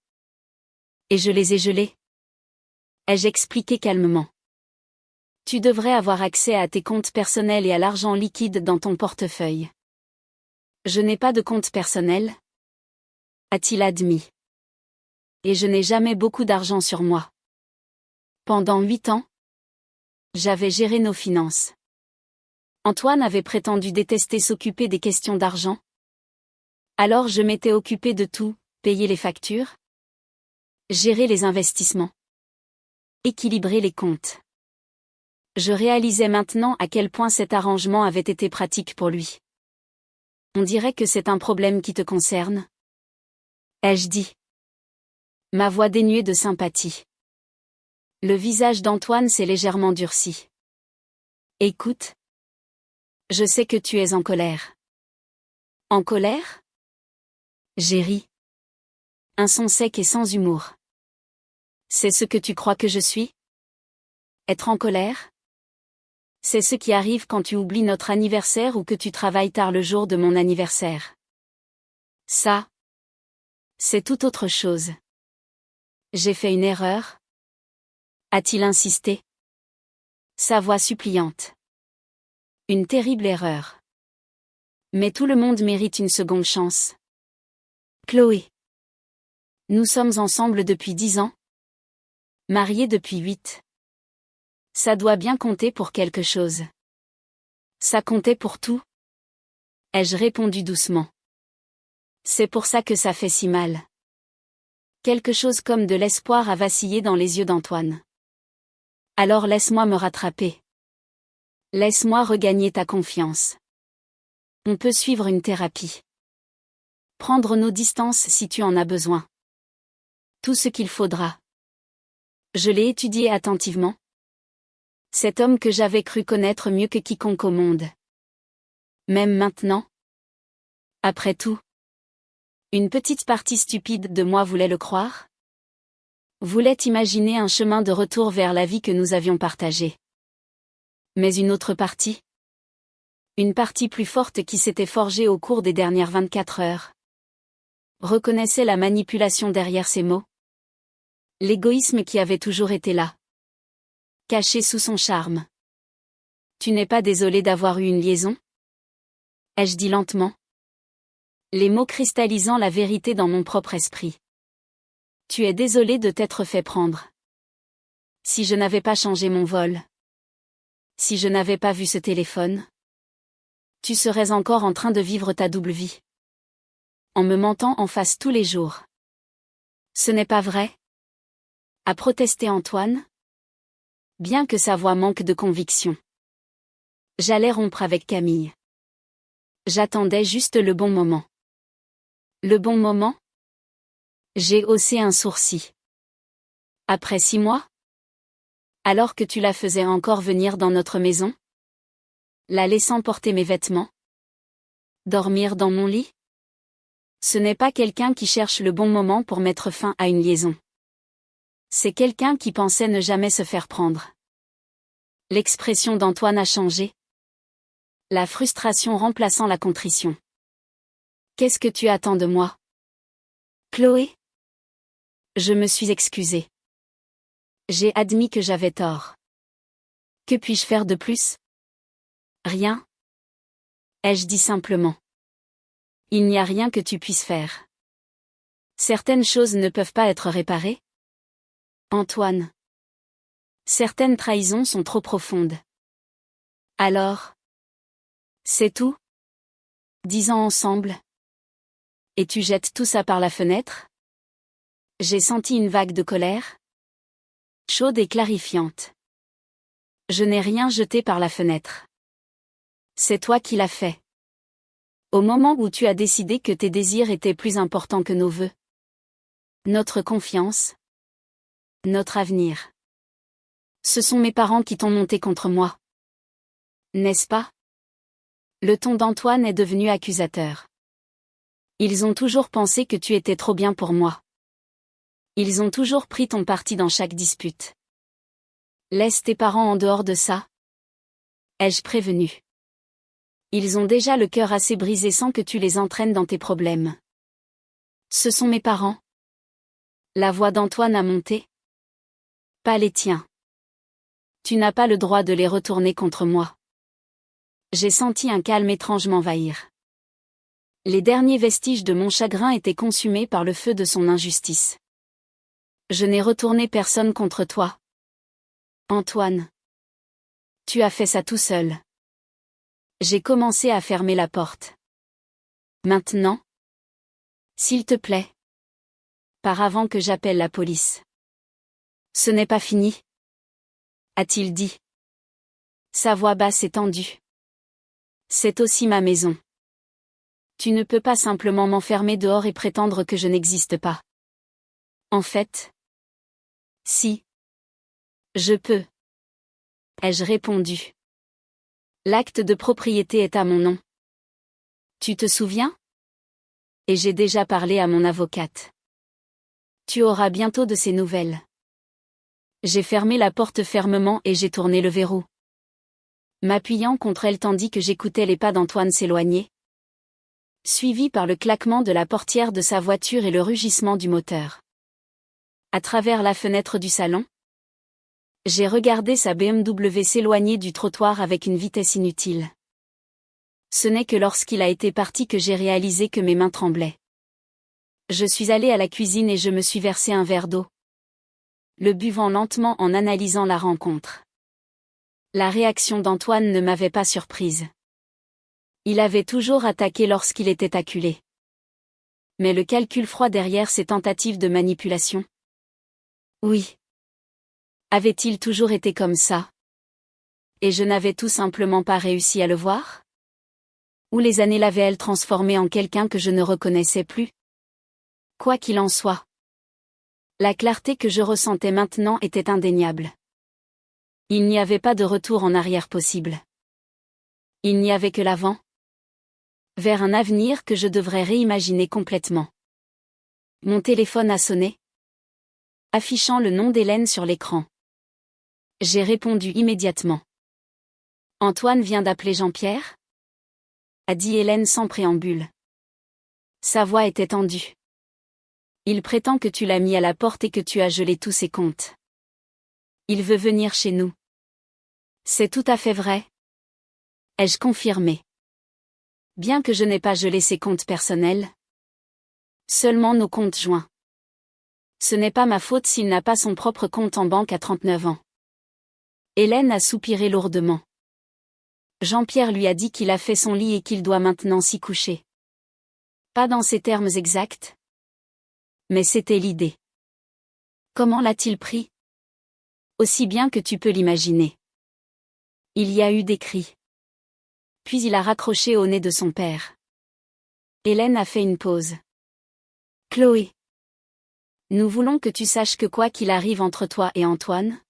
Speaker 1: Et je les ai gelés. » ai-je expliqué calmement. « Tu devrais avoir accès à tes comptes personnels et à l'argent liquide dans ton portefeuille. »« Je n'ai pas de compte personnel, » a-t-il admis. « Et je n'ai jamais beaucoup d'argent sur moi. Pendant 8 ans, j'avais géré nos finances. » Antoine avait prétendu détester s'occuper des questions d'argent. Alors je m'étais occupé de tout, payer les factures, gérer les investissements, équilibrer les comptes. Je réalisais maintenant à quel point cet arrangement avait été pratique pour lui. « On dirait que c'est un problème qui te concerne, » ai-je dit. Ma voix dénuée de sympathie. Le visage d'Antoine s'est légèrement durci. « Écoute. Je sais que tu es en colère. » « En colère ? » J'ai ri. Un son sec et sans humour. « C'est ce que tu crois que je suis ? Être en colère ? C'est ce qui arrive quand tu oublies notre anniversaire ou que tu travailles tard le jour de mon anniversaire. Ça, c'est tout autre chose. J'ai fait une erreur ? A-t-il insisté ? Sa voix suppliante. Une terrible erreur. Mais tout le monde mérite une seconde chance. Chloé. Nous sommes ensemble depuis 10 ans. Mariés depuis 8. Ça doit bien compter pour quelque chose. Ça comptait pour tout ? Ai-je répondu doucement. C'est pour ça que ça fait si mal. Quelque chose comme de l'espoir a vacillé dans les yeux d'Antoine. Alors laisse-moi me rattraper. Laisse-moi regagner ta confiance. On peut suivre une thérapie. Prendre nos distances si tu en as besoin. Tout ce qu'il faudra. Je l'ai étudié attentivement. Cet homme que j'avais cru connaître mieux que quiconque au monde. Même maintenant. Après tout. Une petite partie stupide de moi voulait le croire. Voulait imaginer un chemin de retour vers la vie que nous avions partagée. Mais une autre partie. Une partie plus forte qui s'était forgée au cours des dernières 24 heures. Reconnaissait la manipulation derrière ces mots. L'égoïsme qui avait toujours été là. Caché sous son charme. Tu n'es pas désolé d'avoir eu une liaison ? Ai-je dit lentement. Les mots cristallisant la vérité dans mon propre esprit. Tu es désolé de t'être fait prendre. Si je n'avais pas changé mon vol. Si je n'avais pas vu ce téléphone. Tu serais encore en train de vivre ta double vie. En me mentant en face tous les jours. Ce n'est pas vrai? A protesté Antoine. Bien que sa voix manque de conviction. J'allais rompre avec Camille. J'attendais juste le bon moment. Le bon moment? J'ai haussé un sourcil. Après 6 mois? Alors que tu la faisais encore venir dans notre maison? La laissant porter mes vêtements? Dormir dans mon lit? Ce n'est pas quelqu'un qui cherche le bon moment pour mettre fin à une liaison. C'est quelqu'un qui pensait ne jamais se faire prendre. L'expression d'Antoine a changé. La frustration remplaçant la contrition. Qu'est-ce que tu attends de moi? Chloé? Je me suis excusée. J'ai admis que j'avais tort. Que puis-je faire de plus? Rien. Ai-je dit simplement. Il n'y a rien que tu puisses faire. Certaines choses ne peuvent pas être réparées? Antoine. Certaines trahisons sont trop profondes. Alors? C'est tout? 10 ans ensemble? Et tu jettes tout ça par la fenêtre? J'ai senti une vague de colère. Chaude et clarifiante. Je n'ai rien jeté par la fenêtre. C'est toi qui l'as fait. Au moment où tu as décidé que tes désirs étaient plus importants que nos vœux. Notre confiance. Notre avenir. Ce sont mes parents qui t'ont monté contre moi. N'est-ce pas? Le ton d'Antoine est devenu accusateur. Ils ont toujours pensé que tu étais trop bien pour moi. Ils ont toujours pris ton parti dans chaque dispute. Laisse tes parents en dehors de ça. Ai-je prévenu? Ils ont déjà le cœur assez brisé sans que tu les entraînes dans tes problèmes. Ce sont mes parents. La voix d'Antoine a monté. Pas les tiens. Tu n'as pas le droit de les retourner contre moi. J'ai senti un calme étrange m'envahir. Les derniers vestiges de mon chagrin étaient consumés par le feu de son injustice. Je n'ai retourné personne contre toi. Antoine. Tu as fait ça tout seul. J'ai commencé à fermer la porte. Maintenant? S'il te plaît. Pars avant que j'appelle la police. Ce n'est pas fini? A-t-il dit. Sa voix basse est tendue. C'est aussi ma maison. Tu ne peux pas simplement m'enfermer dehors et prétendre que je n'existe pas. En fait. Si. Je peux. Ai-je répondu. L'acte de propriété est à mon nom. Tu te souviens? Et j'ai déjà parlé à mon avocate. Tu auras bientôt de ses nouvelles. J'ai fermé la porte fermement et j'ai tourné le verrou. M'appuyant contre elle tandis que j'écoutais les pas d'Antoine s'éloigner. Suivi par le claquement de la portière de sa voiture et le rugissement du moteur. À travers la fenêtre du salon, j'ai regardé sa BMW s'éloigner du trottoir avec une vitesse inutile. Ce n'est que lorsqu'il a été parti que j'ai réalisé que mes mains tremblaient. Je suis allée à la cuisine et je me suis versé un verre d'eau. Le buvant lentement en analysant la rencontre. La réaction d'Antoine ne m'avait pas surprise. Il avait toujours attaqué lorsqu'il était acculé. Mais le calcul froid derrière ces tentatives de manipulation? Oui. Avait-il toujours été comme ça? Et je n'avais tout simplement pas réussi à le voir? Ou les années l'avaient-elles transformé en quelqu'un que je ne reconnaissais plus? Quoi qu'il en soit. La clarté que je ressentais maintenant était indéniable. Il n'y avait pas de retour en arrière possible. Il n'y avait que l'avant. Vers un avenir que je devrais réimaginer complètement. Mon téléphone a sonné. Affichant le nom d'Hélène sur l'écran. J'ai répondu immédiatement. Antoine vient d'appeler Jean-Pierre? A dit Hélène sans préambule. Sa voix était tendue. Il prétend que tu l'as mis à la porte et que tu as gelé tous ses comptes. Il veut venir chez nous. C'est tout à fait vrai. Ai-je confirmé? Bien que je n'ai pas gelé ses comptes personnels. Seulement nos comptes joints. Ce n'est pas ma faute s'il n'a pas son propre compte en banque à 39 ans. Hélène a soupiré lourdement. Jean-Pierre lui a dit qu'il a fait son lit et qu'il doit maintenant s'y coucher. Pas dans ces termes exacts. Mais c'était l'idée. Comment l'a-t-il pris? Aussi bien que tu peux l'imaginer. Il y a eu des cris. Puis il a raccroché au nez de son père. Hélène a fait une pause. Chloé. Nous voulons que tu saches que quoi qu'il arrive entre toi et Antoine,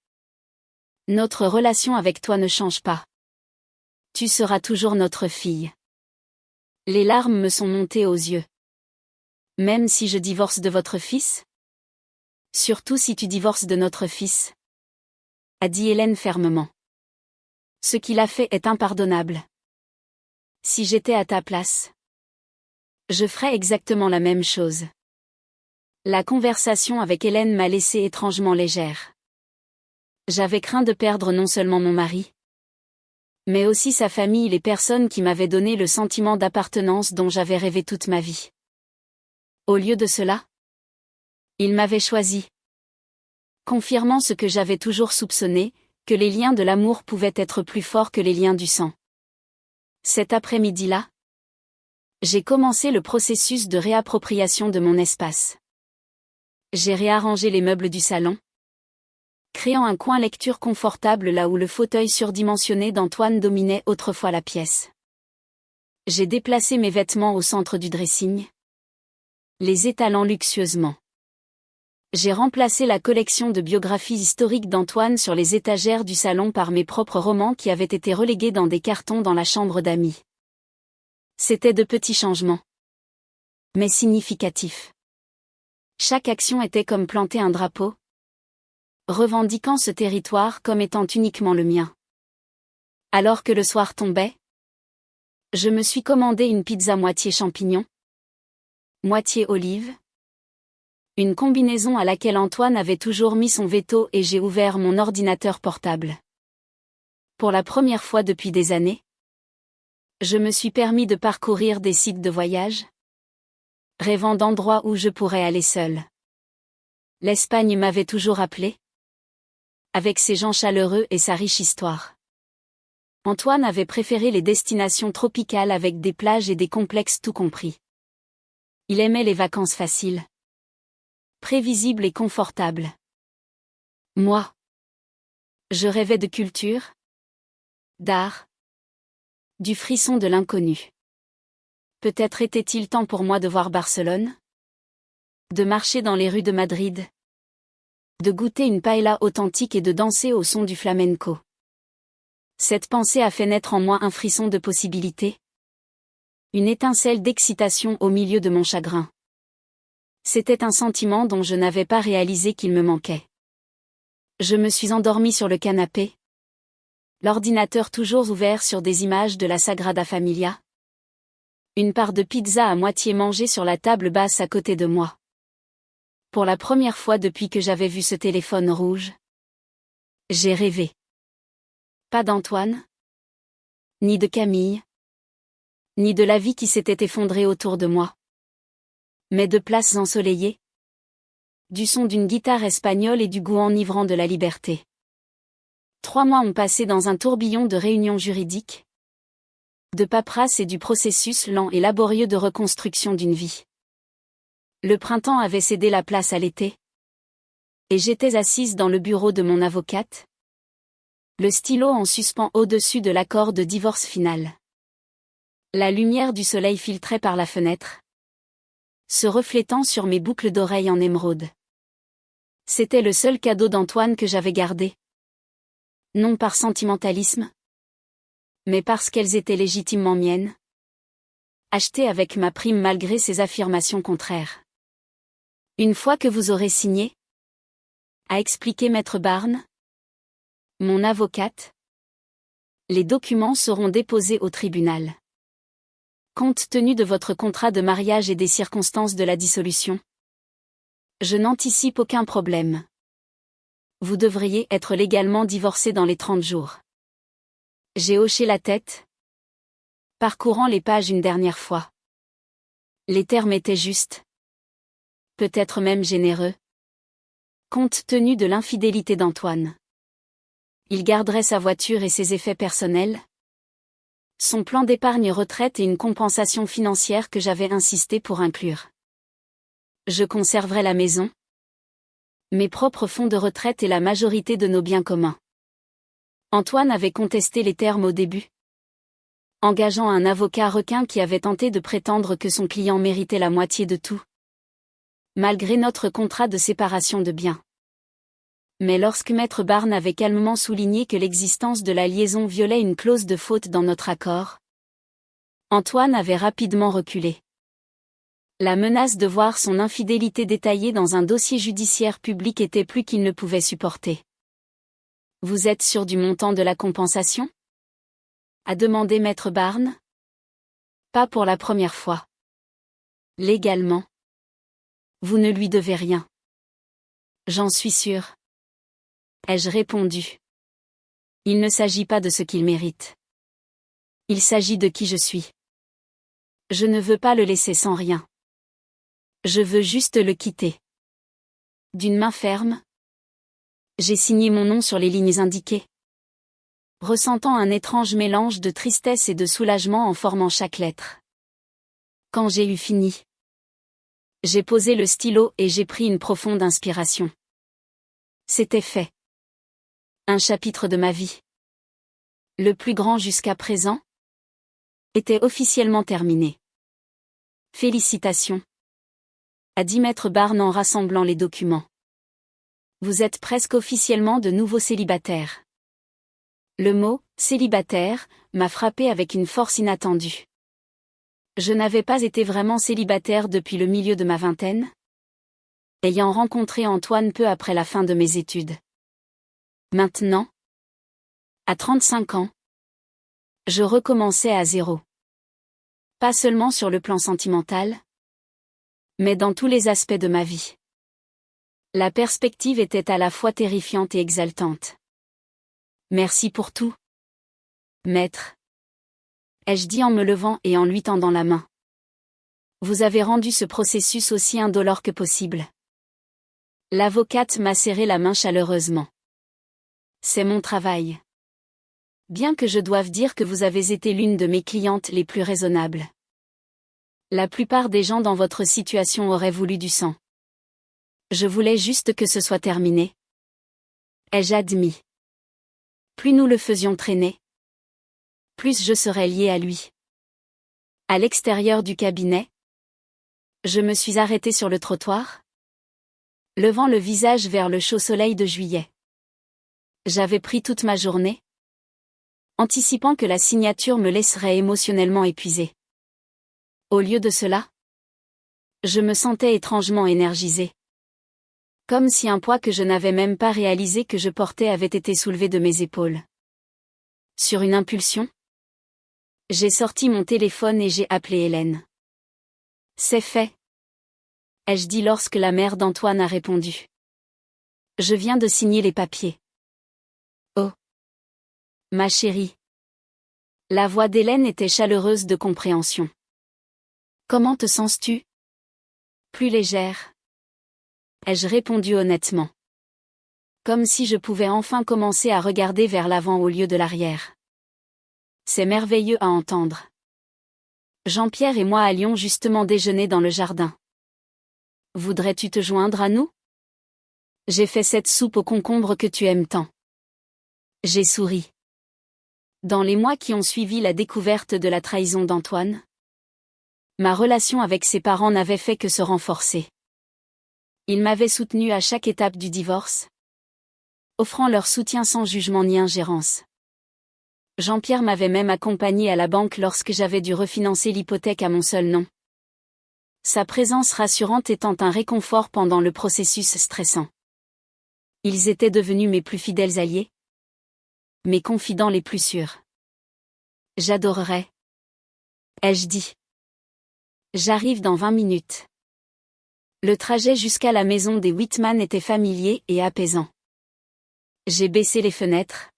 Speaker 1: notre relation avec toi ne change pas. Tu seras toujours notre fille. Les larmes me sont montées aux yeux. Même si je divorce de votre fils? Surtout si tu divorces de notre fils, a dit Hélène fermement. Ce qu'il a fait est impardonnable. Si j'étais à ta place, je ferais exactement la même chose. La conversation avec Hélène m'a laissée étrangement légère. J'avais craint de perdre non seulement mon mari, mais aussi sa famille et les personnes qui m'avaient donné le sentiment d'appartenance dont j'avais rêvé toute ma vie. Au lieu de cela, il m'avait choisi. Confirmant ce que j'avais toujours soupçonné, que les liens de l'amour pouvaient être plus forts que les liens du sang. Cet après-midi-là, j'ai commencé le processus de réappropriation de mon espace. J'ai réarrangé les meubles du salon, créant un coin lecture confortable là où le fauteuil surdimensionné d'Antoine dominait autrefois la pièce. J'ai déplacé mes vêtements au centre du dressing, les étalant luxueusement. J'ai remplacé la collection de biographies historiques d'Antoine sur les étagères du salon par mes propres romans qui avaient été relégués dans des cartons dans la chambre d'amis. C'étaient de petits changements, mais significatifs. Chaque action était comme planter un drapeau, revendiquant ce territoire comme étant uniquement le mien. Alors que le soir tombait, je me suis commandé une pizza moitié champignon, moitié olive, une combinaison à laquelle Antoine avait toujours mis son veto, et j'ai ouvert mon ordinateur portable. Pour la première fois depuis des années, je me suis permis de parcourir des sites de voyage, rêvant d'endroits où je pourrais aller seule. L'Espagne m'avait toujours appelé, avec ses gens chaleureux et sa riche histoire. Antoine avait préféré les destinations tropicales avec des plages et des complexes tout compris. Il aimait les vacances faciles, prévisibles et confortables. Moi, je rêvais de culture, d'art, du frisson de l'inconnu. Peut-être était-il temps pour moi de voir Barcelone, de marcher dans les rues de Madrid, de goûter une paella authentique et de danser au son du flamenco. Cette pensée a fait naître en moi un frisson de possibilité, une étincelle d'excitation au milieu de mon chagrin. C'était un sentiment dont je n'avais pas réalisé qu'il me manquait. Je me suis endormie sur le canapé, l'ordinateur toujours ouvert sur des images de la Sagrada Familia. Une part de pizza à moitié mangée sur la table basse à côté de moi. Pour la première fois depuis que j'avais vu ce téléphone rouge, j'ai rêvé. Pas d'Antoine, ni de Camille, ni de la vie qui s'était effondrée autour de moi, mais de places ensoleillées, du son d'une guitare espagnole et du goût enivrant de la liberté. 3 mois ont passé dans un tourbillon de réunions juridiques, de paperasse et du processus lent et laborieux de reconstruction d'une vie. Le printemps avait cédé la place à l'été, et j'étais assise dans le bureau de mon avocate, le stylo en suspens au-dessus de l'accord de divorce final. La lumière du soleil filtrait par la fenêtre, se reflétant sur mes boucles d'oreilles en émeraude. C'était le seul cadeau d'Antoine que j'avais gardé. Non par sentimentalisme, mais parce qu'elles étaient légitimement miennes. Achetées avec ma prime malgré ses affirmations contraires. Une fois que vous aurez signé, a expliqué Maître Barnes, mon avocate, les documents seront déposés au tribunal. Compte tenu de votre contrat de mariage et des circonstances de la dissolution, je n'anticipe aucun problème. Vous devriez être légalement divorcé dans les 30 jours. J'ai hoché la tête, parcourant les pages une dernière fois. Les termes étaient justes, peut-être même généreux, Compte tenu de l'infidélité d'Antoine. Il garderait sa voiture et ses effets personnels, son plan d'épargne retraite et une compensation financière que j'avais insisté pour inclure. Je conserverai la maison, mes propres fonds de retraite et la majorité de nos biens communs. Antoine avait contesté les termes au début, engageant un avocat requin qui avait tenté de prétendre que son client méritait la moitié de tout, malgré notre contrat de séparation de biens. Mais lorsque Maître Barne avait calmement souligné que l'existence de la liaison violait une clause de faute dans notre accord, Antoine avait rapidement reculé. La menace de voir son infidélité détaillée dans un dossier judiciaire public était plus qu'il ne pouvait supporter. « Vous êtes sûr du montant de la compensation ?» a demandé Maître Barne. « Pas pour la première fois. Légalement. Vous ne lui devez rien. »« J'en suis sûr. » ai-je répondu. « Il ne s'agit pas de ce qu'il mérite. Il s'agit de qui je suis. Je ne veux pas le laisser sans rien. Je veux juste le quitter. » D'une main ferme, j'ai signé mon nom sur les lignes indiquées, ressentant un étrange mélange de tristesse et de soulagement en formant chaque lettre. Quand j'ai eu fini, j'ai posé le stylo et j'ai pris une profonde inspiration. C'était fait. Un chapitre de ma vie, le plus grand jusqu'à présent, était officiellement terminé. Félicitations, a dit Maître Barne en rassemblant les documents. Vous êtes presque officiellement de nouveaux célibataires. Le mot « célibataire » m'a frappé avec une force inattendue. Je n'avais pas été vraiment célibataire depuis le milieu de ma vingtaine, ayant rencontré Antoine peu après la fin de mes études. Maintenant, à 35 ans, je recommençais à zéro. Pas seulement sur le plan sentimental, mais dans tous les aspects de ma vie. La perspective était à la fois terrifiante et exaltante. Merci pour tout, maître, ai-je dit en me levant et en lui tendant la main. Vous avez rendu ce processus aussi indolore que possible. L'avocate m'a serré la main chaleureusement. C'est mon travail. Bien que je doive dire que vous avez été l'une de mes clientes les plus raisonnables. La plupart des gens dans votre situation auraient voulu du sang. Je voulais juste que ce soit terminé. Ai-je admis. Plus nous le faisions traîner, plus je serais liée à lui. À l'extérieur du cabinet, je me suis arrêtée sur le trottoir, levant le visage vers le chaud soleil de juillet. J'avais pris toute ma journée, anticipant que la signature me laisserait émotionnellement épuisée. Au lieu de cela, je me sentais étrangement énergisée. Comme si un poids que je n'avais même pas réalisé que je portais avait été soulevé de mes épaules. Sur une impulsion, j'ai sorti mon téléphone et j'ai appelé Hélène. C'est fait, ai-je dit lorsque la mère d'Antoine a répondu. Je viens de signer les papiers. Oh, ma chérie. La voix d'Hélène était chaleureuse de compréhension. Comment te sens-tu? Plus légère, ai-je répondu honnêtement. Comme si je pouvais enfin commencer à regarder vers l'avant au lieu de l'arrière. C'est merveilleux à entendre. Jean-Pierre et moi allions justement déjeuner dans le jardin. Voudrais-tu te joindre à nous? J'ai fait cette soupe aux concombres que tu aimes tant. J'ai souri. Dans les mois qui ont suivi la découverte de la trahison d'Antoine, ma relation avec ses parents n'avait fait que se renforcer. Ils m'avaient soutenu à chaque étape du divorce, offrant leur soutien sans jugement ni ingérence. Jean-Pierre m'avait même accompagné à la banque lorsque j'avais dû refinancer l'hypothèque à mon seul nom. Sa présence rassurante étant un réconfort pendant le processus stressant. Ils étaient devenus mes plus fidèles alliés, mes confidents les plus sûrs. J'adorerais, ai-je dit. J'arrive dans 20 minutes. Le trajet jusqu'à la maison des Whitman était familier et apaisant. J'ai baissé les fenêtres,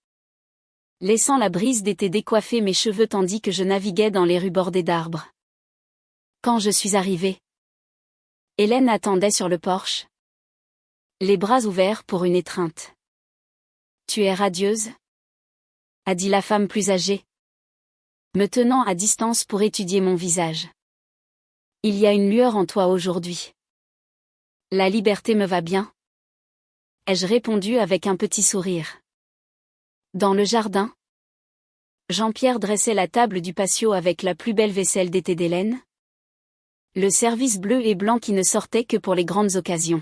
Speaker 1: laissant la brise d'été décoiffer mes cheveux tandis que je naviguais dans les rues bordées d'arbres. Quand je suis arrivée, Hélène attendait sur le porche, les bras ouverts pour une étreinte. Tu es radieuse? A dit la femme plus âgée, me tenant à distance pour étudier mon visage. Il y a une lueur en toi aujourd'hui. La liberté me va bien, ai-je répondu avec un petit sourire. Dans le jardin, Jean-Pierre dressait la table du patio avec la plus belle vaisselle d'été d'Hélène. Le service bleu et blanc qui ne sortait que pour les grandes occasions.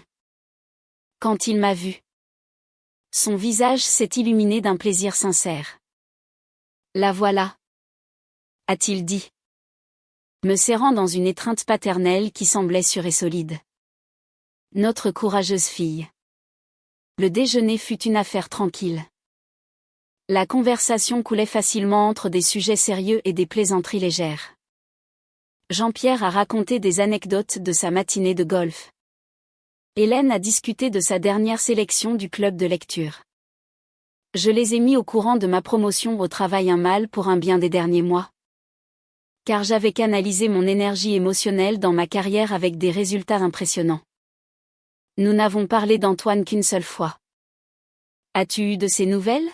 Speaker 1: Quand il m'a vu, son visage s'est illuminé d'un plaisir sincère. La voilà, a-t-il dit, me serrant dans une étreinte paternelle qui semblait sûre et solide. Notre courageuse fille. Le déjeuner fut une affaire tranquille. La conversation coulait facilement entre des sujets sérieux et des plaisanteries légères. Jean-Pierre a raconté des anecdotes de sa matinée de golf. Hélène a discuté de sa dernière sélection du club de lecture. Je les ai mis au courant de ma promotion au travail un mal pour un bien des derniers mois. Car j'avais canalisé mon énergie émotionnelle dans ma carrière avec des résultats impressionnants. Nous n'avons parlé d'Antoine qu'une seule fois. As-tu eu de ses nouvelles?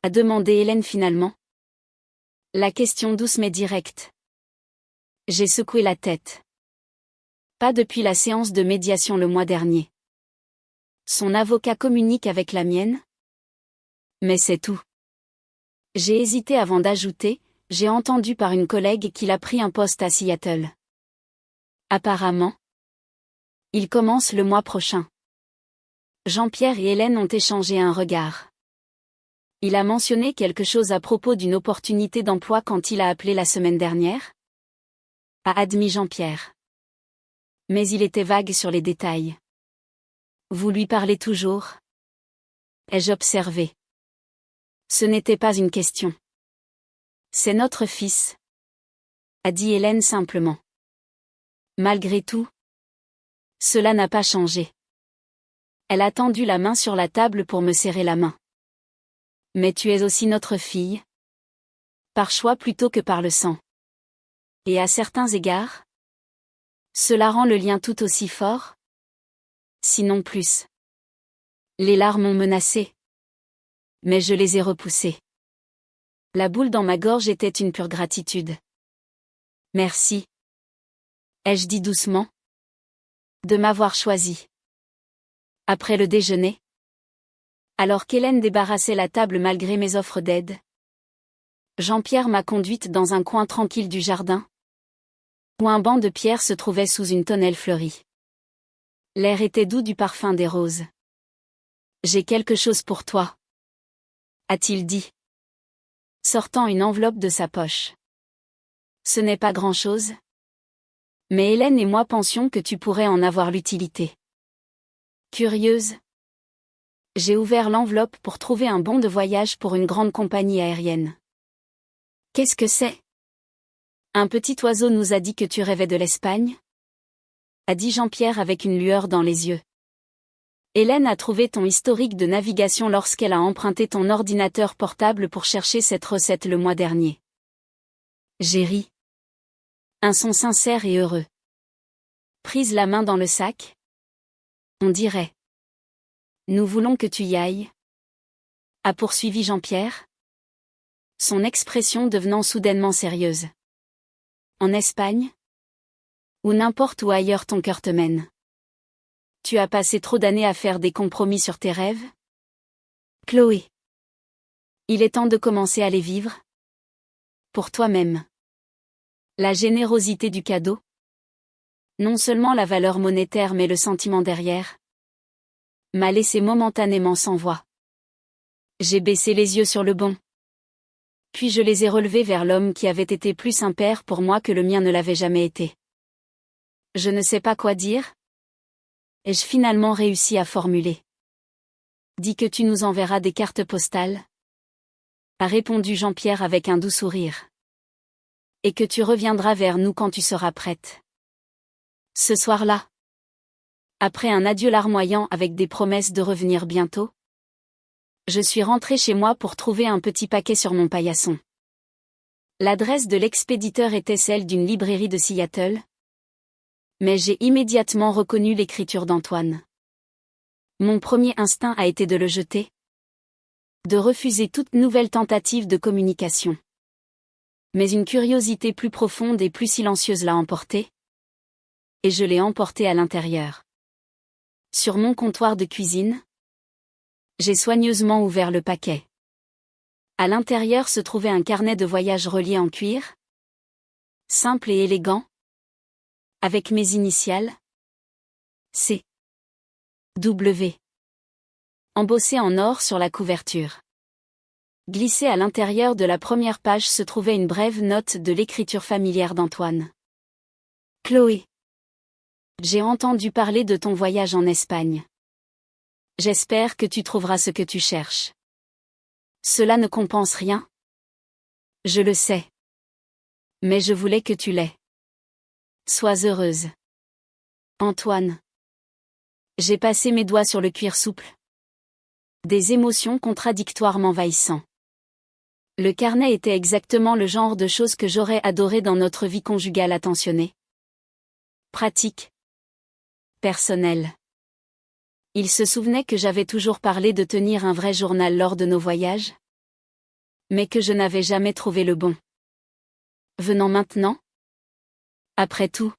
Speaker 1: A demandé Hélène finalement. La question douce mais directe. J'ai secoué la tête. Pas depuis la séance de médiation le mois dernier. Son avocat communique avec la mienne? Mais c'est tout. J'ai hésité avant d'ajouter, j'ai entendu par une collègue qu'il a pris un poste à Seattle. Apparemment. Il commence le mois prochain. Jean-Pierre et Hélène ont échangé un regard. Il a mentionné quelque chose à propos d'une opportunité d'emploi quand il a appelé la semaine dernière? A admis Jean-Pierre. Mais il était vague sur les détails. Vous lui parlez toujours? Ai-je observé. Ce n'était pas une question. C'est notre fils, a dit Hélène simplement. Malgré tout, cela n'a pas changé. Elle a tendu la main sur la table pour me serrer la main. Mais tu es aussi notre fille. Par choix plutôt que par le sang. Et à certains égards, cela rend le lien tout aussi fort? Sinon plus. Les larmes ont menacé. Mais je les ai repoussées. La boule dans ma gorge était une pure gratitude. Merci. Ai-je dit doucement? De m'avoir choisi. Après le déjeuner. Alors qu'Hélène débarrassait la table malgré mes offres d'aide. Jean-Pierre m'a conduite dans un coin tranquille du jardin, où un banc de pierre se trouvait sous une tonnelle fleurie. L'air était doux du parfum des roses. J'ai quelque chose pour toi, a-t-il dit, sortant une enveloppe de sa poche. Ce n'est pas grand-chose. Mais Hélène et moi pensions que tu pourrais en avoir l'utilité. Curieuse. J'ai ouvert l'enveloppe pour trouver un bon de voyage pour une grande compagnie aérienne. Qu'est-ce que c'est? Un petit oiseau nous a dit que tu rêvais de l'Espagne? A dit Jean-Pierre avec une lueur dans les yeux. Hélène a trouvé ton historique de navigation lorsqu'elle a emprunté ton ordinateur portable pour chercher cette recette le mois dernier. J'ai ri. Un son sincère et heureux. Prise la main dans le sac? On dirait. Nous voulons que tu y ailles, a poursuivi Jean-Pierre, son expression devenant soudainement sérieuse. En Espagne? Ou n'importe où ailleurs ton cœur te mène. Tu as passé trop d'années à faire des compromis sur tes rêves? Chloé. Il est temps de commencer à les vivre? Pour toi-même. La générosité du cadeau? Non seulement la valeur monétaire mais le sentiment derrière? M'a laissé momentanément sans voix. J'ai baissé les yeux sur le banc. Puis je les ai relevés vers l'homme qui avait été plus un père pour moi que le mien ne l'avait jamais été. Je ne sais pas quoi dire. Ai-je finalement réussi à formuler? Dis que tu nous enverras des cartes postales? A répondu Jean-Pierre avec un doux sourire. Et que tu reviendras vers nous quand tu seras prête. Ce soir-là. Après un adieu larmoyant avec des promesses de revenir bientôt. Je suis rentrée chez moi pour trouver un petit paquet sur mon paillasson. L'adresse de l'expéditeur était celle d'une librairie de Seattle. Mais j'ai immédiatement reconnu l'écriture d'Antoine. Mon premier instinct a été de le jeter. De refuser toute nouvelle tentative de communication. Mais une curiosité plus profonde et plus silencieuse l'a emporté. Et je l'ai emporté à l'intérieur. Sur mon comptoir de cuisine, j'ai soigneusement ouvert le paquet. À l'intérieur se trouvait un carnet de voyage relié en cuir. Simple et élégant. Avec mes initiales. C. W. Embossé en or sur la couverture. Glissé à l'intérieur de la première page se trouvait une brève note de l'écriture familière d'Antoine. Chloé. J'ai entendu parler de ton voyage en Espagne. J'espère que tu trouveras ce que tu cherches. Cela ne compense rien. Je le sais. Mais je voulais que tu l'aies. Sois heureuse. Antoine. J'ai passé mes doigts sur le cuir souple. Des émotions contradictoires m'envahissant. Le carnet était exactement le genre de choses que j'aurais adoré dans notre vie conjugale attentionnée. Pratique. Personnelle. Il se souvenait que j'avais toujours parlé de tenir un vrai journal lors de nos voyages. Mais que je n'avais jamais trouvé le bon. Venant maintenant? Après tout.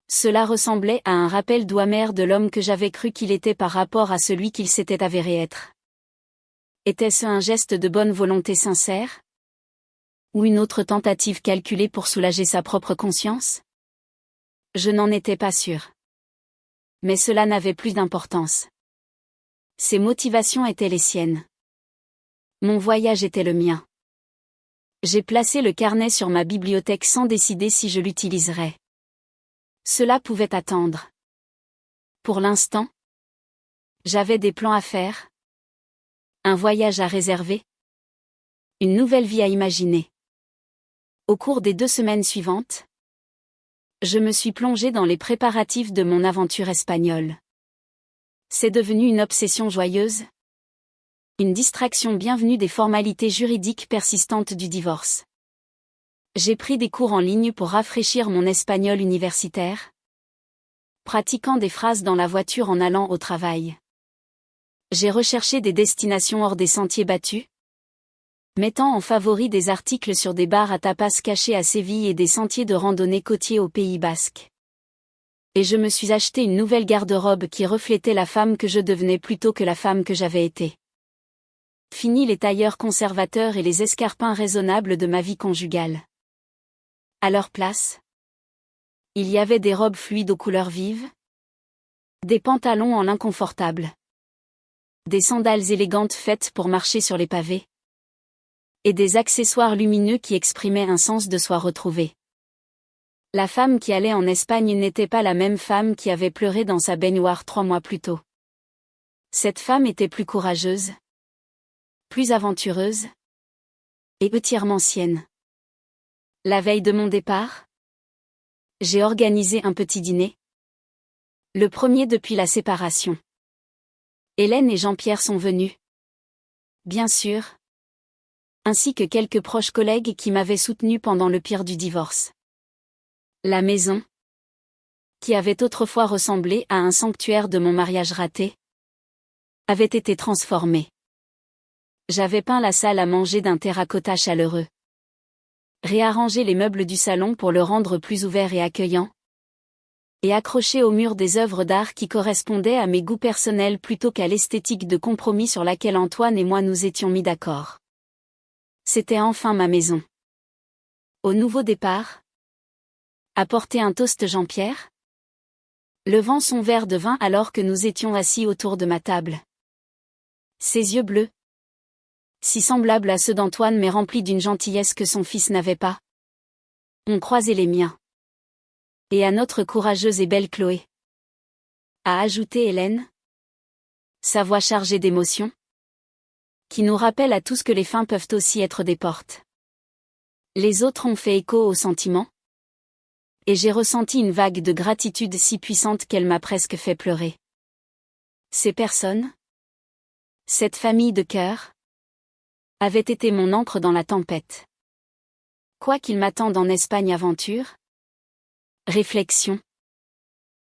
Speaker 1: Cela ressemblait à un rappel doux amer de l'homme que j'avais cru qu'il était par rapport à celui qu'il s'était avéré être. Était-ce un geste de bonne volonté sincère? Ou une autre tentative calculée pour soulager sa propre conscience? Je n'en étais pas sûre. Mais cela n'avait plus d'importance. Ses motivations étaient les siennes. Mon voyage était le mien. J'ai placé le carnet sur ma bibliothèque sans décider si je l'utiliserais. Cela pouvait attendre. Pour l'instant, j'avais des plans à faire. Un voyage à réserver. Une nouvelle vie à imaginer. Au cours des 2 semaines suivantes, je me suis plongée dans les préparatifs de mon aventure espagnole. C'est devenu une obsession joyeuse. Une distraction bienvenue des formalités juridiques persistantes du divorce. J'ai pris des cours en ligne pour rafraîchir mon espagnol universitaire. Pratiquant des phrases dans la voiture en allant au travail. J'ai recherché des destinations hors des sentiers battus. Mettant en favori des articles sur des bars à tapas cachés à Séville et des sentiers de randonnée côtiers au Pays Basque. Et je me suis acheté une nouvelle garde-robe qui reflétait la femme que je devenais plutôt que la femme que j'avais été. Fini les tailleurs conservateurs et les escarpins raisonnables de ma vie conjugale. À leur place, il y avait des robes fluides aux couleurs vives, des pantalons en lin confortable, des sandales élégantes faites pour marcher sur les pavés, et des accessoires lumineux qui exprimaient un sens de soi retrouvé. La femme qui allait en Espagne n'était pas la même femme qui avait pleuré dans sa baignoire 3 mois plus tôt. Cette femme était plus courageuse, plus aventureuse, et entièrement sienne. La veille de mon départ, j'ai organisé un petit dîner. Le premier depuis la séparation. Hélène et Jean-Pierre sont venus. Bien sûr. Ainsi que quelques proches collègues qui m'avaient soutenu pendant le pire du divorce. La maison, qui avait autrefois ressemblé à un sanctuaire de mon mariage raté, avait été transformée. J'avais peint la salle à manger d'un terracotta chaleureux. Réarrangé les meubles du salon pour le rendre plus ouvert et accueillant. Et accroché au mur des œuvres d'art qui correspondaient à mes goûts personnels plutôt qu'à l'esthétique de compromis sur laquelle Antoine et moi nous étions mis d'accord. C'était enfin ma maison. Au nouveau départ. Apporter un toast Jean-Pierre. Levant son verre de vin alors que nous étions assis autour de ma table. Ses yeux bleus, si semblables à ceux d'Antoine mais remplis d'une gentillesse que son fils n'avait pas, ont croisé les miens. Et à notre courageuse et belle Chloé, a ajouté Hélène, sa voix chargée d'émotion, qui nous rappelle à tous que les fins peuvent aussi être des portes. Les autres ont fait écho aux sentiments, et j'ai ressenti une vague de gratitude si puissante qu'elle m'a presque fait pleurer. Ces personnes, cette famille de cœur, avait été mon ancre dans la tempête. Quoi qu'il m'attende en Espagne aventure, réflexion,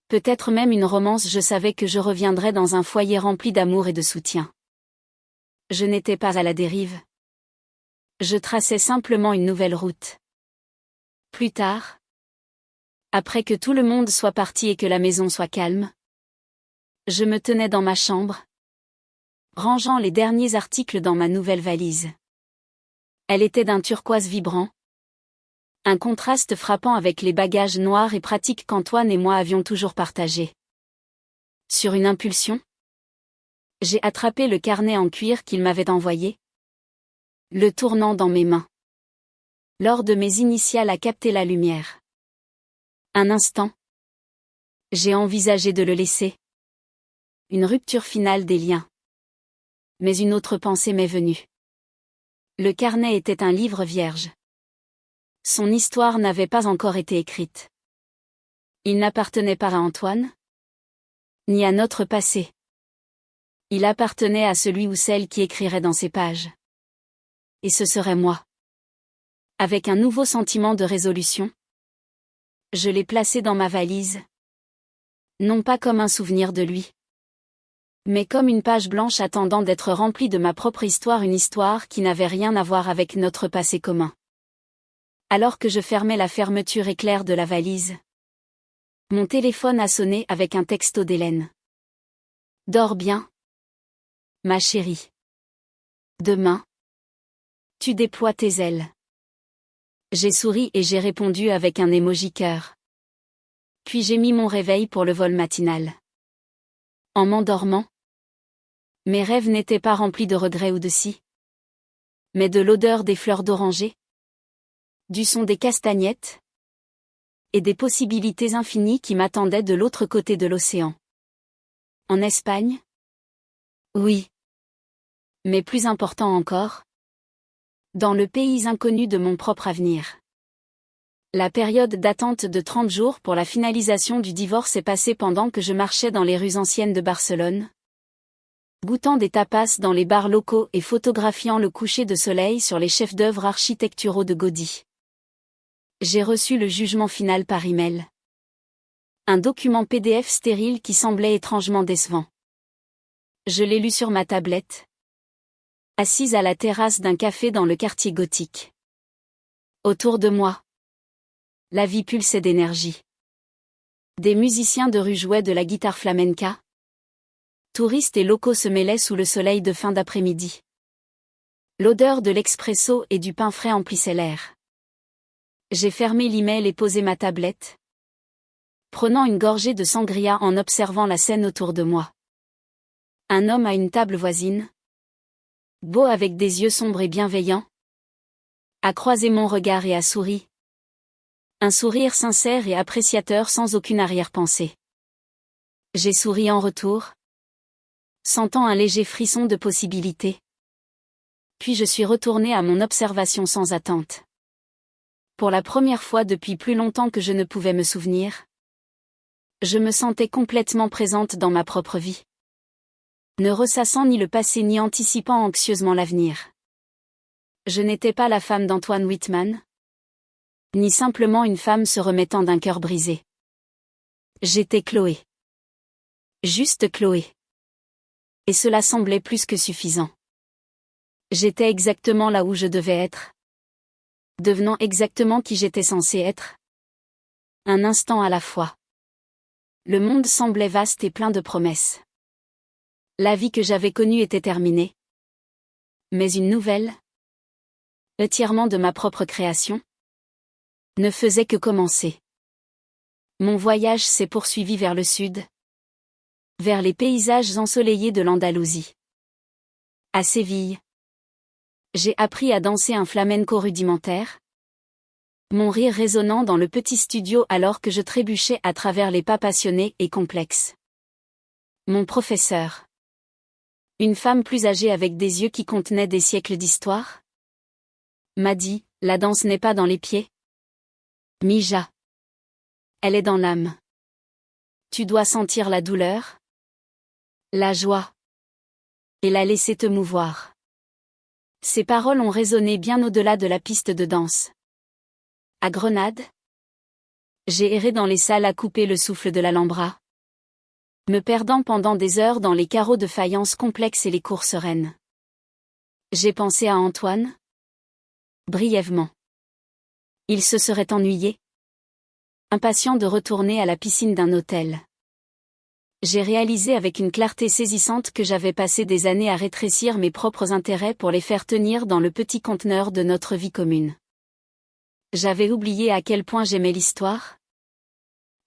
Speaker 1: Peut-être même une romance. Je savais que je reviendrais dans un foyer rempli d'amour et de soutien. Je n'étais pas à la dérive. Je traçais simplement une nouvelle route. Plus tard, après que tout le monde soit parti et que la maison soit calme, je me tenais dans ma chambre, rangeant les derniers articles dans ma nouvelle valise. Elle était d'un turquoise vibrant. Un contraste frappant avec les bagages noirs et pratiques qu'Antoine et moi avions toujours partagés. Sur une impulsion, j'ai attrapé le carnet en cuir qu'il m'avait envoyé, le tournant dans mes mains. L'or de mes initiales a capté la lumière. Un instant, j'ai envisagé de le laisser. Une rupture finale des liens. Mais une autre pensée m'est venue. Le carnet était un livre vierge. Son histoire n'avait pas encore été écrite. Il n'appartenait pas à Antoine, ni à notre passé. Il appartenait à celui ou celle qui écrirait dans ces pages. Et ce serait moi. Avec un nouveau sentiment de résolution, je l'ai placé dans ma valise. Non pas comme un souvenir de lui, mais comme une page blanche attendant d'être remplie de ma propre histoire, une histoire qui n'avait rien à voir avec notre passé commun. Alors que je fermais la fermeture éclair de la valise, mon téléphone a sonné avec un texto d'Hélène. Dors bien, ma chérie. Demain, tu déploies tes ailes. J'ai souri et j'ai répondu avec un emoji cœur. Puis j'ai mis mon réveil pour le vol matinal. En m'endormant, mes rêves n'étaient pas remplis de regrets ou de scie, mais de l'odeur des fleurs d'oranger, du son des castagnettes, et des possibilités infinies qui m'attendaient de l'autre côté de l'océan. En Espagne? Oui. Mais plus important encore, dans le pays inconnu de mon propre avenir. La période d'attente de 30 jours pour la finalisation du divorce est passée pendant que je marchais dans les rues anciennes de Barcelone, goûtant des tapas dans les bars locaux et photographiant le coucher de soleil sur les chefs-d'œuvre architecturaux de Gaudí. J'ai reçu le jugement final par email. Un document PDF stérile qui semblait étrangement décevant. Je l'ai lu sur ma tablette, assise à la terrasse d'un café dans le quartier gothique. Autour de moi, la vie pulsait d'énergie. Des musiciens de rue jouaient de la guitare flamenca. Touristes et locaux se mêlaient sous le soleil de fin d'après-midi. L'odeur de l'expresso et du pain frais emplissait l'air. J'ai fermé l'email et posé ma tablette, prenant une gorgée de sangria en observant la scène autour de moi. Un homme à une table voisine, beau avec des yeux sombres et bienveillants, a croisé mon regard et a souri. Un sourire sincère et appréciateur sans aucune arrière-pensée. J'ai souri en retour, sentant un léger frisson de possibilité. Puis je suis retournée à mon observation sans attente. Pour la première fois depuis plus longtemps que je ne pouvais me souvenir, je me sentais complètement présente dans ma propre vie. Ne ressassant ni le passé ni anticipant anxieusement l'avenir. Je n'étais pas la femme d'Antoine Whitman, ni simplement une femme se remettant d'un cœur brisé. J'étais Chloé. Juste Chloé. Et cela semblait plus que suffisant. J'étais exactement là où je devais être. Devenant exactement qui j'étais censée être. Un instant à la fois. Le monde semblait vaste et plein de promesses. La vie que j'avais connue était terminée. Mais une nouvelle, entièrement de ma propre création, ne faisait que commencer. Mon voyage s'est poursuivi vers le sud, vers les paysages ensoleillés de l'Andalousie. À Séville, j'ai appris à danser un flamenco rudimentaire, mon rire résonnant dans le petit studio alors que je trébuchais à travers les pas passionnés et complexes. Mon professeur. Une femme plus âgée avec des yeux qui contenaient des siècles d'histoire, m'a dit, la danse n'est pas dans les pieds. Mija. Elle est dans l'âme. Tu dois sentir la douleur, la joie, et la laisser te mouvoir. Ces paroles ont résonné bien au-delà de la piste de danse. À Grenade, J'ai erré dans les salles à couper le souffle de l'Alhambra, me perdant pendant des heures dans les carreaux de faïence complexes et les cours sereines. J'ai pensé à Antoine. Brièvement. Il se serait ennuyé, impatient de retourner à la piscine d'un hôtel. J'ai réalisé avec une clarté saisissante que j'avais passé des années à rétrécir mes propres intérêts pour les faire tenir dans le petit conteneur de notre vie commune. J'avais oublié à quel point j'aimais l'histoire.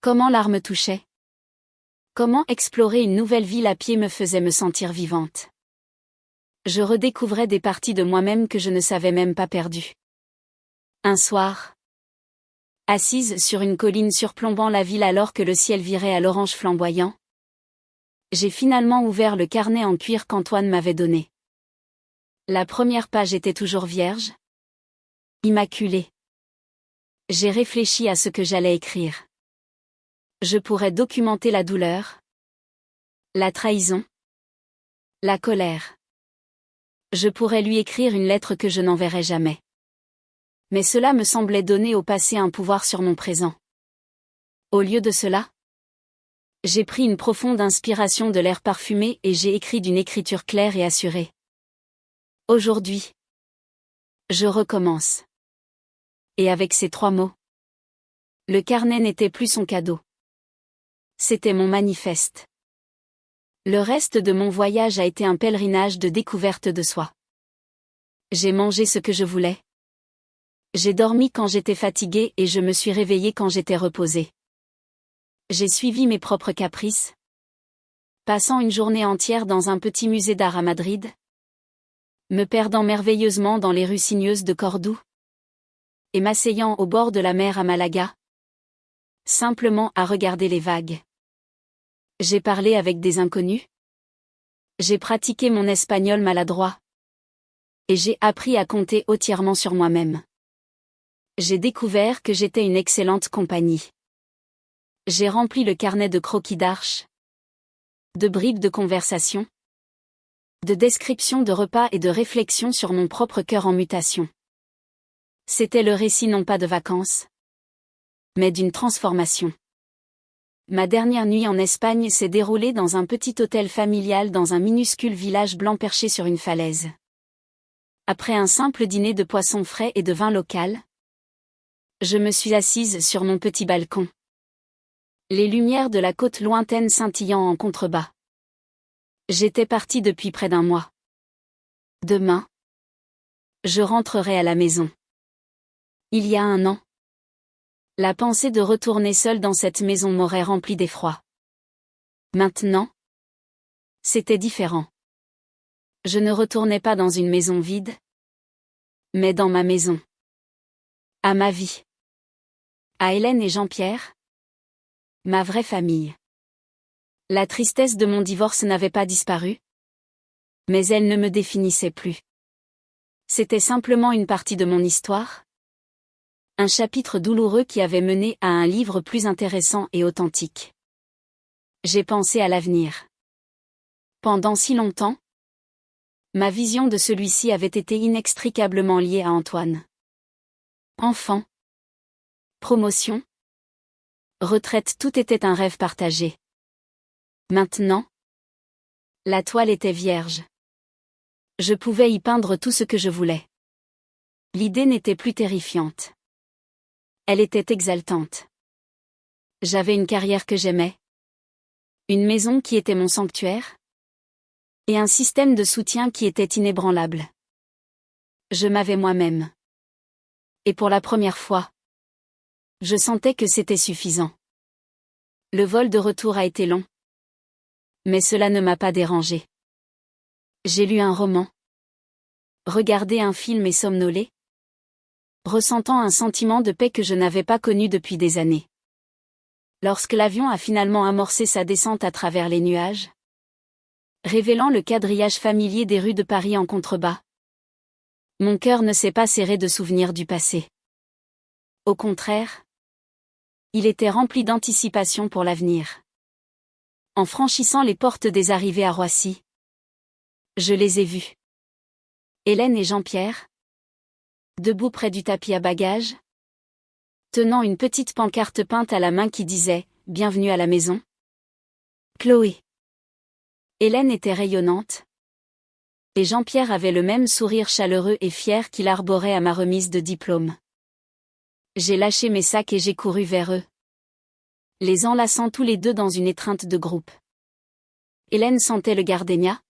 Speaker 1: Comment l'art me touchait. Comment explorer une nouvelle ville à pied me faisait me sentir vivante. Je redécouvrais des parties de moi-même que je ne savais même pas perdues. Un soir, assise sur une colline surplombant la ville alors que le ciel virait à l'orange flamboyant, j'ai finalement ouvert le carnet en cuir qu'Antoine m'avait donné. La première page était toujours vierge, immaculée. J'ai réfléchi à ce que j'allais écrire. Je pourrais documenter la douleur, la trahison, la colère. Je pourrais lui écrire une lettre que je n'enverrai jamais. Mais cela me semblait donner au passé un pouvoir sur mon présent. Au lieu de cela, j'ai pris une profonde inspiration de l'air parfumé et j'ai écrit d'une écriture claire et assurée. Aujourd'hui, je recommence. Et avec ces 3 mots, le carnet n'était plus son cadeau. C'était mon manifeste. Le reste de mon voyage a été un pèlerinage de découverte de soi. J'ai mangé ce que je voulais. J'ai dormi quand j'étais fatiguée et je me suis réveillée quand j'étais reposée. J'ai suivi mes propres caprices, passant une journée entière dans un petit musée d'art à Madrid, me perdant merveilleusement dans les rues sinueuses de Cordoue, et m'asseyant au bord de la mer à Malaga, simplement à regarder les vagues. J'ai parlé avec des inconnus. J'ai pratiqué mon espagnol maladroit. Et j'ai appris à compter entièrement sur moi-même. J'ai découvert que j'étais une excellente compagnie. J'ai rempli le carnet de croquis d'arches, de bribes de conversation, de descriptions de repas et de réflexions sur mon propre cœur en mutation. C'était le récit non pas de vacances, mais d'une transformation. Ma dernière nuit en Espagne s'est déroulée dans un petit hôtel familial dans un minuscule village blanc perché sur une falaise. Après un simple dîner de poissons frais et de vin local, je me suis assise sur mon petit balcon. Les lumières de la côte lointaine scintillant en contrebas. J'étais partie depuis près d'1 mois. Demain, je rentrerai à la maison. Il y a 1 an, la pensée de retourner seule dans cette maison m'aurait rempli d'effroi. Maintenant, c'était différent. Je ne retournais pas dans une maison vide, mais dans ma maison. À ma vie. À Hélène et Jean-Pierre. Ma vraie famille. La tristesse de mon divorce n'avait pas disparu, mais elle ne me définissait plus. C'était simplement une partie de mon histoire. Un chapitre douloureux qui avait mené à un livre plus intéressant et authentique. J'ai pensé à l'avenir. Pendant si longtemps, ma vision de celui-ci avait été inextricablement liée à Antoine. Enfant, promotion, retraite, tout était un rêve partagé. Maintenant, la toile était vierge. Je pouvais y peindre tout ce que je voulais. L'idée n'était plus terrifiante. Elle était exaltante. J'avais une carrière que j'aimais. Une maison qui était mon sanctuaire. Et un système de soutien qui était inébranlable. Je m'avais moi-même. Et pour la première fois, je sentais que c'était suffisant. Le vol de retour a été long. Mais cela ne m'a pas dérangé. J'ai lu un roman. Regardé un film et somnolé. Ressentant un sentiment de paix que je n'avais pas connu depuis des années. Lorsque l'avion a finalement amorcé sa descente à travers les nuages, révélant le quadrillage familier des rues de Paris en contrebas, mon cœur ne s'est pas serré de souvenirs du passé. Au contraire, il était rempli d'anticipation pour l'avenir. En franchissant les portes des arrivées à Roissy, je les ai vus. Hélène et Jean-Pierre, debout près du tapis à bagages, tenant une petite pancarte peinte à la main qui disait « Bienvenue à la maison ». Chloé. Hélène était rayonnante. Et Jean-Pierre avait le même sourire chaleureux et fier qu'il arborait à ma remise de diplôme. J'ai lâché mes sacs et j'ai couru vers eux, les enlaçant tous les deux dans une étreinte de groupe. Hélène sentait le gardénia.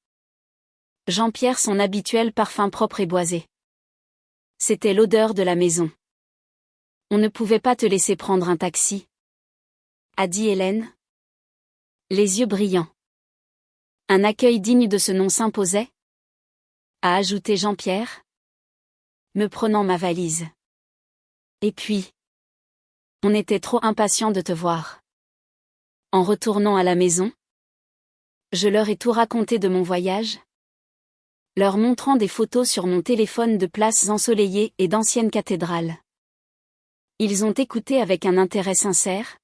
Speaker 1: Jean-Pierre son habituel parfum propre et boisé. C'était l'odeur de la maison. On ne pouvait pas te laisser prendre un taxi, a dit Hélène, les yeux brillants. Un accueil digne de ce nom s'imposait, a ajouté Jean-Pierre, me prenant ma valise. Et puis, on était trop impatients de te voir. En retournant à la maison, je leur ai tout raconté de mon voyage, leur montrant des photos sur mon téléphone de places ensoleillées et d'anciennes cathédrales. Ils ont écouté avec un intérêt sincère,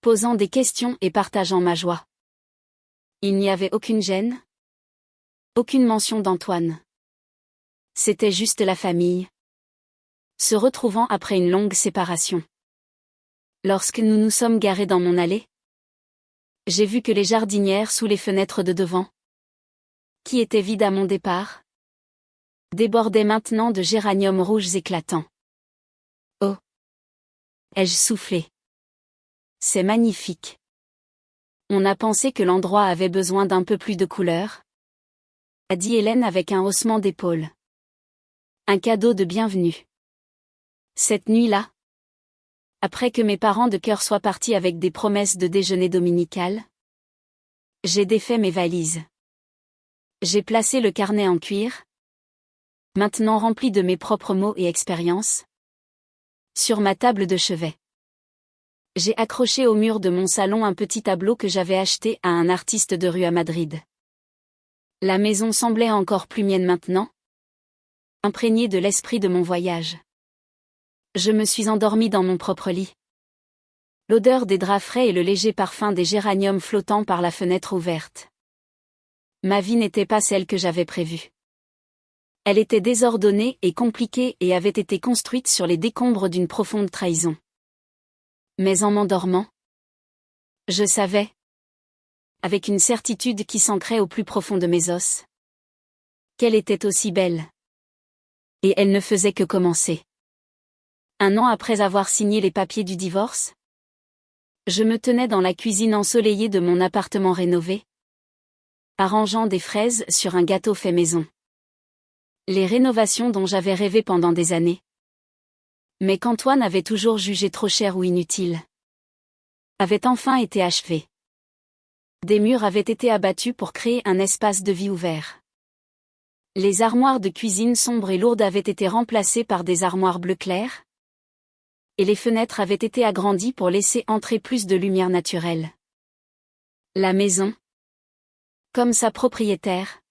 Speaker 1: posant des questions et partageant ma joie. Il n'y avait aucune gêne, aucune mention d'Antoine. C'était juste la famille, se retrouvant après une longue séparation. Lorsque nous nous sommes garés dans mon allée, j'ai vu que les jardinières sous les fenêtres de devant, qui étaient vides à mon départ, débordaient maintenant de géraniums rouges éclatants. Oh! Ai-je soufflé. C'est magnifique. On a pensé que l'endroit avait besoin d'un peu plus de couleur, a dit Hélène avec un haussement d'épaule. Un cadeau de bienvenue. Cette nuit-là, après que mes parents de cœur soient partis avec des promesses de déjeuner dominical, j'ai défait mes valises. J'ai placé le carnet en cuir, maintenant rempli de mes propres mots et expériences, sur ma table de chevet. J'ai accroché au mur de mon salon un petit tableau que j'avais acheté à un artiste de rue à Madrid. La maison semblait encore plus mienne maintenant, imprégnée de l'esprit de mon voyage. Je me suis endormie dans mon propre lit. L'odeur des draps frais et le léger parfum des géraniums flottant par la fenêtre ouverte. Ma vie n'était pas celle que j'avais prévue. Elle était désordonnée et compliquée et avait été construite sur les décombres d'une profonde trahison. Mais en m'endormant, je savais, avec une certitude qui s'ancrait au plus profond de mes os, qu'elle était aussi belle. Et elle ne faisait que commencer. 1 an après avoir signé les papiers du divorce, je me tenais dans la cuisine ensoleillée de mon appartement rénové, arrangeant des fraises sur un gâteau fait maison. Les rénovations dont j'avais rêvé pendant des années, mais qu'Antoine avait toujours jugé trop chères ou inutiles, avaient enfin été achevées. Des murs avaient été abattus pour créer un espace de vie ouvert. Les armoires de cuisine sombres et lourdes avaient été remplacées par des armoires bleu clair, et les fenêtres avaient été agrandies pour laisser entrer plus de lumière naturelle. La maison, comme sa propriétaire,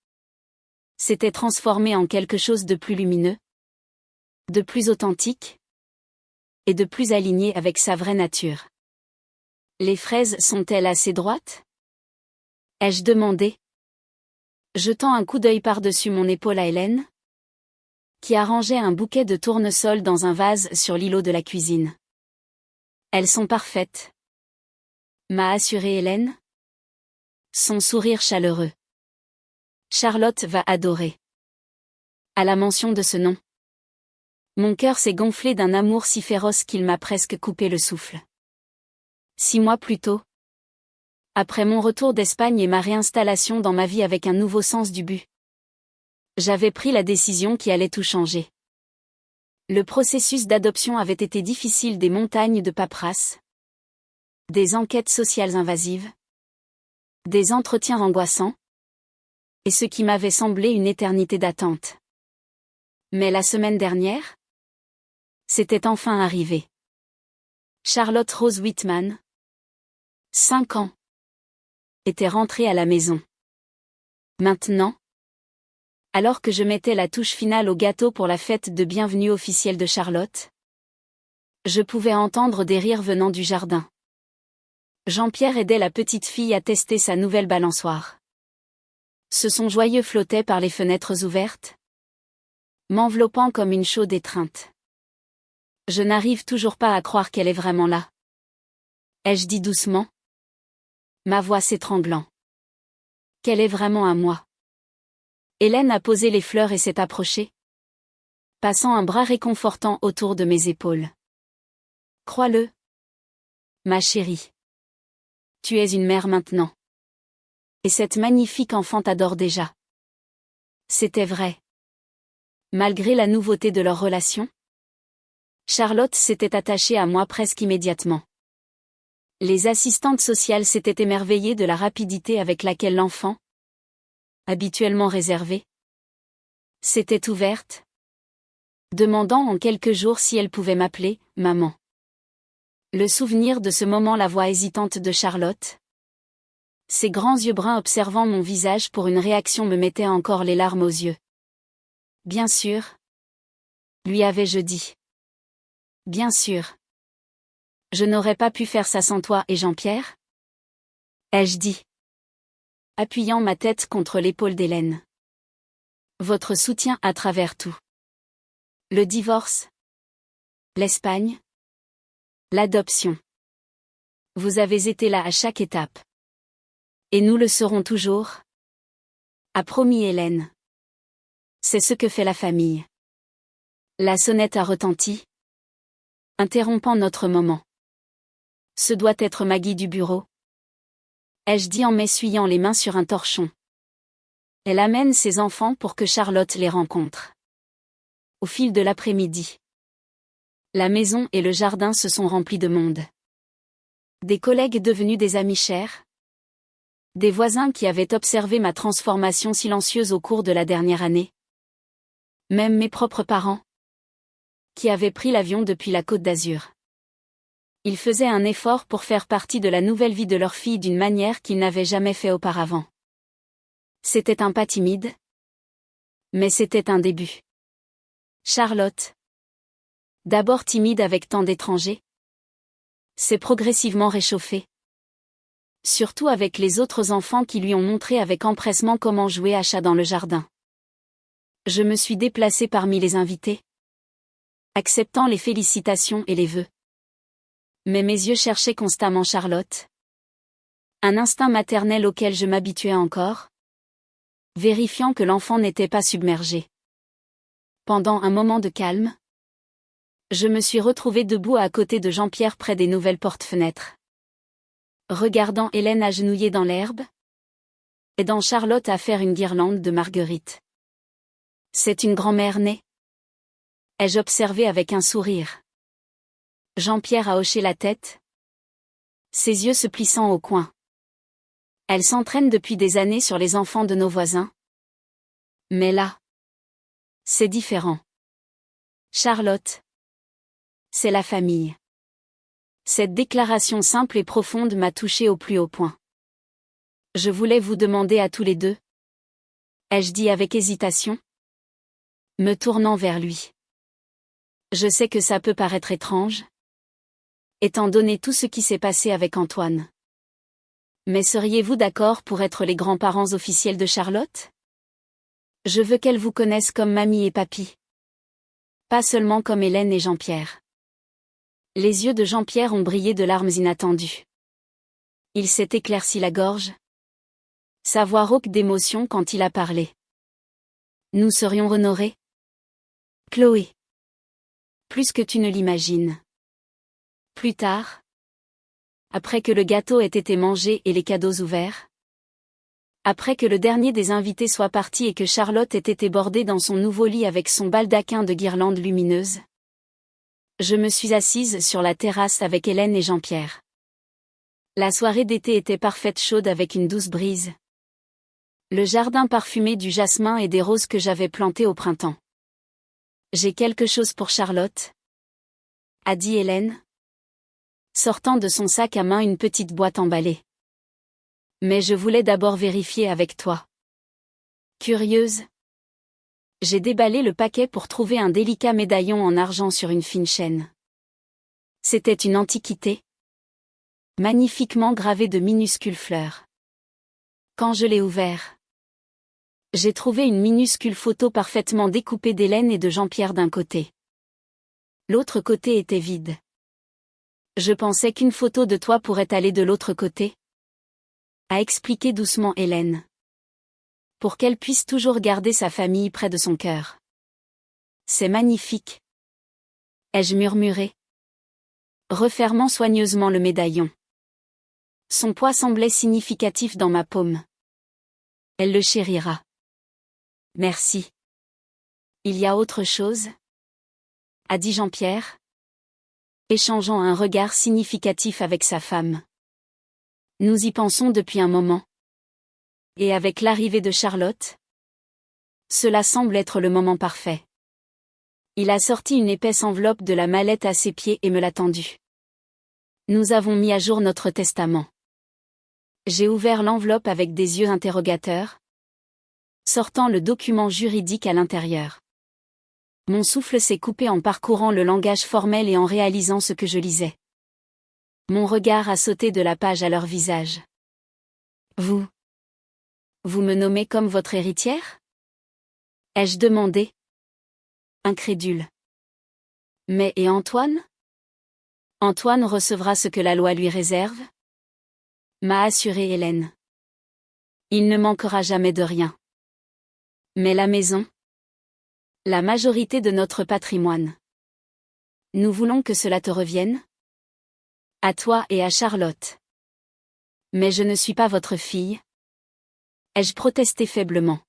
Speaker 1: s'était transformée en quelque chose de plus lumineux, de plus authentique, et de plus aligné avec sa vraie nature. Les fraises sont-elles assez droites? Ai-je demandé, jetant un coup d'œil par-dessus mon épaule à Hélène, qui arrangeait un bouquet de tournesol dans un vase sur l'îlot de la cuisine. Elles sont parfaites, m'a assuré Hélène, son sourire chaleureux. Charlotte va adorer. À la mention de ce nom, mon cœur s'est gonflé d'un amour si féroce qu'il m'a presque coupé le souffle. 6 mois plus tôt, après mon retour d'Espagne et ma réinstallation dans ma vie avec un nouveau sens du but, j'avais pris la décision qui allait tout changer. Le processus d'adoption avait été difficile, des montagnes de paperasse, des enquêtes sociales invasives, des entretiens angoissants, et ce qui m'avait semblé une éternité d'attente. Mais la semaine dernière, c'était enfin arrivé. Charlotte Rose Whitman, 5 ans, était rentrée à la maison. Maintenant, alors que je mettais la touche finale au gâteau pour la fête de bienvenue officielle de Charlotte, je pouvais entendre des rires venant du jardin. Jean-Pierre aidait la petite fille à tester sa nouvelle balançoire. Ce son joyeux flottait par les fenêtres ouvertes, m'enveloppant comme une chaude étreinte. Je n'arrive toujours pas à croire qu'elle est vraiment là. Ai-je dit doucement? Ma voix s'étranglant. Qu'elle est vraiment à moi. Hélène a posé les fleurs et s'est approchée, passant un bras réconfortant autour de mes épaules. Crois-le, ma chérie. Tu es une mère maintenant. Et cette magnifique enfant t'adore déjà. C'était vrai. Malgré la nouveauté de leur relation, Charlotte s'était attachée à moi presque immédiatement. Les assistantes sociales s'étaient émerveillées de la rapidité avec laquelle l'enfant, habituellement réservée, s'était ouverte, demandant en quelques jours si elle pouvait m'appeler « maman ». Le souvenir de ce moment, la voix hésitante de Charlotte, ses grands yeux bruns observant mon visage pour une réaction me mettait encore les larmes aux yeux. Bien sûr, lui avais-je dit. Bien sûr. Je n'aurais pas pu faire ça sans toi et Jean-Pierre? Ai-je dit, appuyant ma tête contre l'épaule d'Hélène. Votre soutien à travers tout. Le divorce, l'Espagne, l'adoption. Vous avez été là à chaque étape. Et nous le serons toujours, a promis Hélène. C'est ce que fait la famille. La sonnette a retenti, interrompant notre moment. Ce doit être Maggie du bureau. Ai-je dit en m'essuyant les mains sur un torchon. Elle amène ses enfants pour que Charlotte les rencontre. Au fil de l'après-midi, la maison et le jardin se sont remplis de monde. Des collègues devenus des amis chers. Des voisins qui avaient observé ma transformation silencieuse au cours de la dernière année. Même mes propres parents, qui avaient pris l'avion depuis la Côte d'Azur. Ils faisaient un effort pour faire partie de la nouvelle vie de leur fille d'une manière qu'ils n'avaient jamais fait auparavant. C'était un pas timide, mais c'était un début. Charlotte, d'abord timide avec tant d'étrangers, s'est progressivement réchauffée. Surtout avec les autres enfants qui lui ont montré avec empressement comment jouer à chat dans le jardin. Je me suis déplacée parmi les invités, acceptant les félicitations et les vœux. Mais mes yeux cherchaient constamment Charlotte. Un instinct maternel auquel je m'habituais encore, vérifiant que l'enfant n'était pas submergé. Pendant un moment de calme, je me suis retrouvée debout à côté de Jean-Pierre près des nouvelles portes-fenêtres. Regardant Hélène agenouillée dans l'herbe, aidant Charlotte à faire une guirlande de marguerites. C'est une grand-mère née? Ai-je observé avec un sourire. Jean-Pierre a hoché la tête, ses yeux se plissant au coin. Elle s'entraîne depuis des années sur les enfants de nos voisins. Mais là, c'est différent. Charlotte, c'est la famille. Cette déclaration simple et profonde m'a touchée au plus haut point. Je voulais vous demander à tous les deux. Ai-je dit avec hésitation, me tournant vers lui. Je sais que ça peut paraître étrange, étant donné tout ce qui s'est passé avec Antoine. Mais seriez-vous d'accord pour être les grands-parents officiels de Charlotte? Je veux qu'elle vous connaisse comme mamie et papy. Pas seulement comme Hélène et Jean-Pierre. Les yeux de Jean-Pierre ont brillé de larmes inattendues. Il s'est éclairci la gorge. Sa voix rauque d'émotion quand il a parlé. Nous serions honorés. Chloé. Plus que tu ne l'imagines. Plus tard, après que le gâteau ait été mangé et les cadeaux ouverts, après que le dernier des invités soit parti et que Charlotte ait été bordée dans son nouveau lit avec son baldaquin de guirlandes lumineuses, je me suis assise sur la terrasse avec Hélène et Jean-Pierre. La soirée d'été était parfaite, chaude avec une douce brise. Le jardin parfumé du jasmin et des roses que j'avais plantés au printemps. J'ai quelque chose pour Charlotte, a dit Hélène, sortant de son sac à main une petite boîte emballée. Mais je voulais d'abord vérifier avec toi. Curieuse, j'ai déballé le paquet pour trouver un délicat médaillon en argent sur une fine chaîne. C'était une antiquité, magnifiquement gravé de minuscules fleurs. Quand je l'ai ouvert, j'ai trouvé une minuscule photo parfaitement découpée d'Hélène et de Jean-Pierre d'un côté. L'autre côté était vide. Je pensais qu'une photo de toi pourrait aller de l'autre côté, a expliqué doucement Hélène. Pour qu'elle puisse toujours garder sa famille près de son cœur. C'est magnifique, ai-je murmuré, refermant soigneusement le médaillon. Son poids semblait significatif dans ma paume. Elle le chérira. Merci. Il y a autre chose? A dit Jean-Pierre, échangeant un regard significatif avec sa femme. Nous y pensons depuis un moment. Et avec l'arrivée de Charlotte, cela semble être le moment parfait. Il a sorti une épaisse enveloppe de la mallette à ses pieds et me l'a tendue. Nous avons mis à jour notre testament. J'ai ouvert l'enveloppe avec des yeux interrogateurs, sortant le document juridique à l'intérieur. Mon souffle s'est coupé en parcourant le langage formel et en réalisant ce que je lisais. Mon regard a sauté de la page à leur visage. Vous me nommez comme votre héritière? Ai-je demandé, incrédule. Mais et Antoine? Antoine recevra ce que la loi lui réserve? M'a assuré Hélène. Il ne manquera jamais de rien. Mais la maison? La majorité de notre patrimoine. Nous voulons que cela te revienne? À toi et à Charlotte. Mais je ne suis pas votre fille. Ai-je protesté faiblement.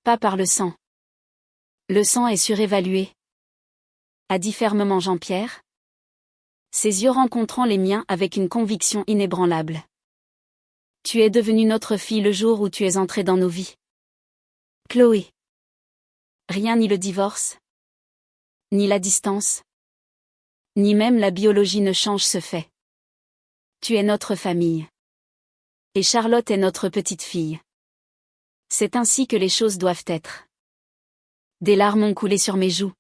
Speaker 1: Pas par le sang. Le sang est surévalué, a dit fermement Jean-Pierre, ses yeux rencontrant les miens avec une conviction inébranlable. Tu es devenue notre fille le jour où tu es entrée dans nos vies. Chloé. Rien ni le divorce, ni la distance, ni même la biologie ne change ce fait. Tu es notre famille. Et Charlotte est notre petite fille. C'est ainsi que les choses doivent être. Des larmes ont coulé sur mes joues.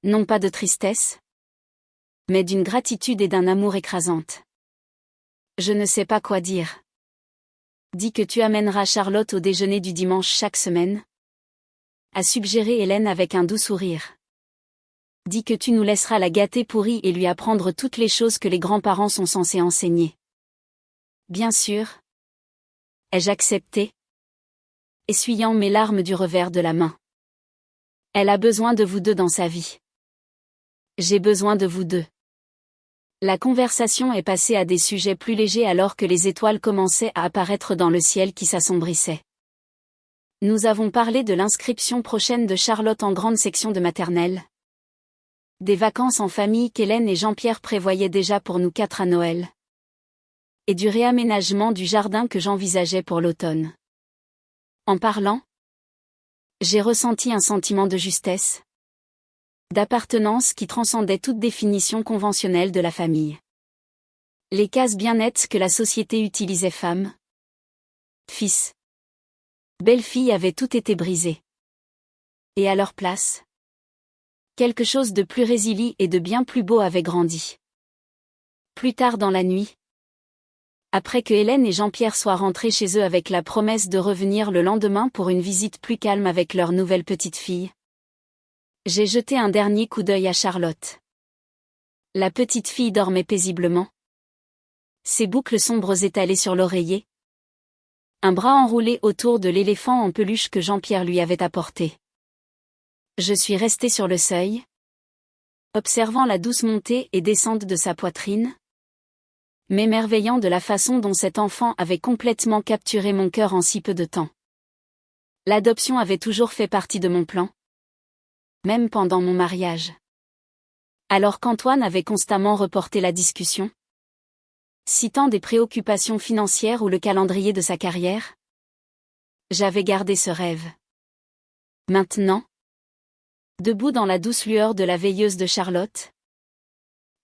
Speaker 1: Non pas de tristesse, mais d'une gratitude et d'un amour écrasante. Je ne sais pas quoi dire. Dis que tu amèneras Charlotte au déjeuner du dimanche chaque semaine, a suggéré Hélène avec un doux sourire. Dis que tu nous laisseras la gâter pourrie et lui apprendre toutes les choses que les grands-parents sont censés enseigner. Bien sûr. Ai-je accepté, essuyant mes larmes du revers de la main. Elle a besoin de vous deux dans sa vie. J'ai besoin de vous deux. La conversation est passée à des sujets plus légers alors que les étoiles commençaient à apparaître dans le ciel qui s'assombrissait. Nous avons parlé de l'inscription prochaine de Charlotte en grande section de maternelle. Des vacances en famille qu'Hélène et Jean-Pierre prévoyaient déjà pour nous 4 à Noël. Et du réaménagement du jardin que j'envisageais pour l'automne. En parlant, j'ai ressenti un sentiment de justesse, d'appartenance qui transcendait toute définition conventionnelle de la famille. Les cases bien nettes que la société utilisait femme, fils, belle-fille avaient toutes été brisées. Et à leur place, quelque chose de plus résilient et de bien plus beau avait grandi. Plus tard dans la nuit, après que Hélène et Jean-Pierre soient rentrés chez eux avec la promesse de revenir le lendemain pour une visite plus calme avec leur nouvelle petite fille, j'ai jeté un dernier coup d'œil à Charlotte. La petite fille dormait paisiblement, ses boucles sombres étalées sur l'oreiller, un bras enroulé autour de l'éléphant en peluche que Jean-Pierre lui avait apporté. Je suis resté sur le seuil, observant la douce montée et descente de sa poitrine, m'émerveillant de la façon dont cet enfant avait complètement capturé mon cœur en si peu de temps. L'adoption avait toujours fait partie de mon plan, même pendant mon mariage. Alors qu'Antoine avait constamment reporté la discussion, citant des préoccupations financières ou le calendrier de sa carrière, j'avais gardé ce rêve. Maintenant, debout dans la douce lueur de la veilleuse de Charlotte,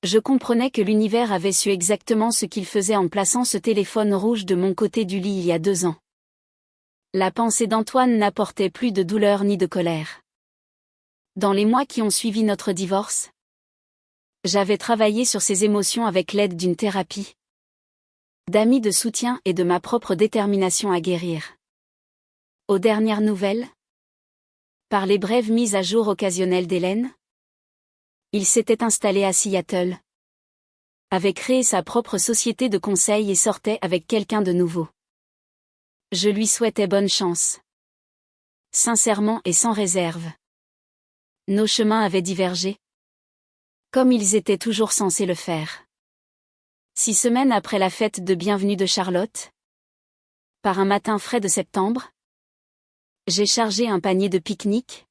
Speaker 1: je comprenais que l'univers avait su exactement ce qu'il faisait en plaçant ce téléphone rouge de mon côté du lit il y a 2 ans. La pensée d'Antoine n'apportait plus de douleur ni de colère. Dans les mois qui ont suivi notre divorce, j'avais travaillé sur ces émotions avec l'aide d'une thérapie, d'amis de soutien et de ma propre détermination à guérir. Aux dernières nouvelles, par les brèves mises à jour occasionnelles d'Hélène, Il s'était installé à Seattle, avait créé sa propre société de conseil et sortait avec quelqu'un de nouveau. Je lui souhaitais bonne chance. Sincèrement et sans réserve. Nos chemins avaient divergé, comme ils étaient toujours censés le faire. 6 semaines après la fête de bienvenue de Charlotte, par un matin frais de septembre, j'ai chargé un panier de pique-nique,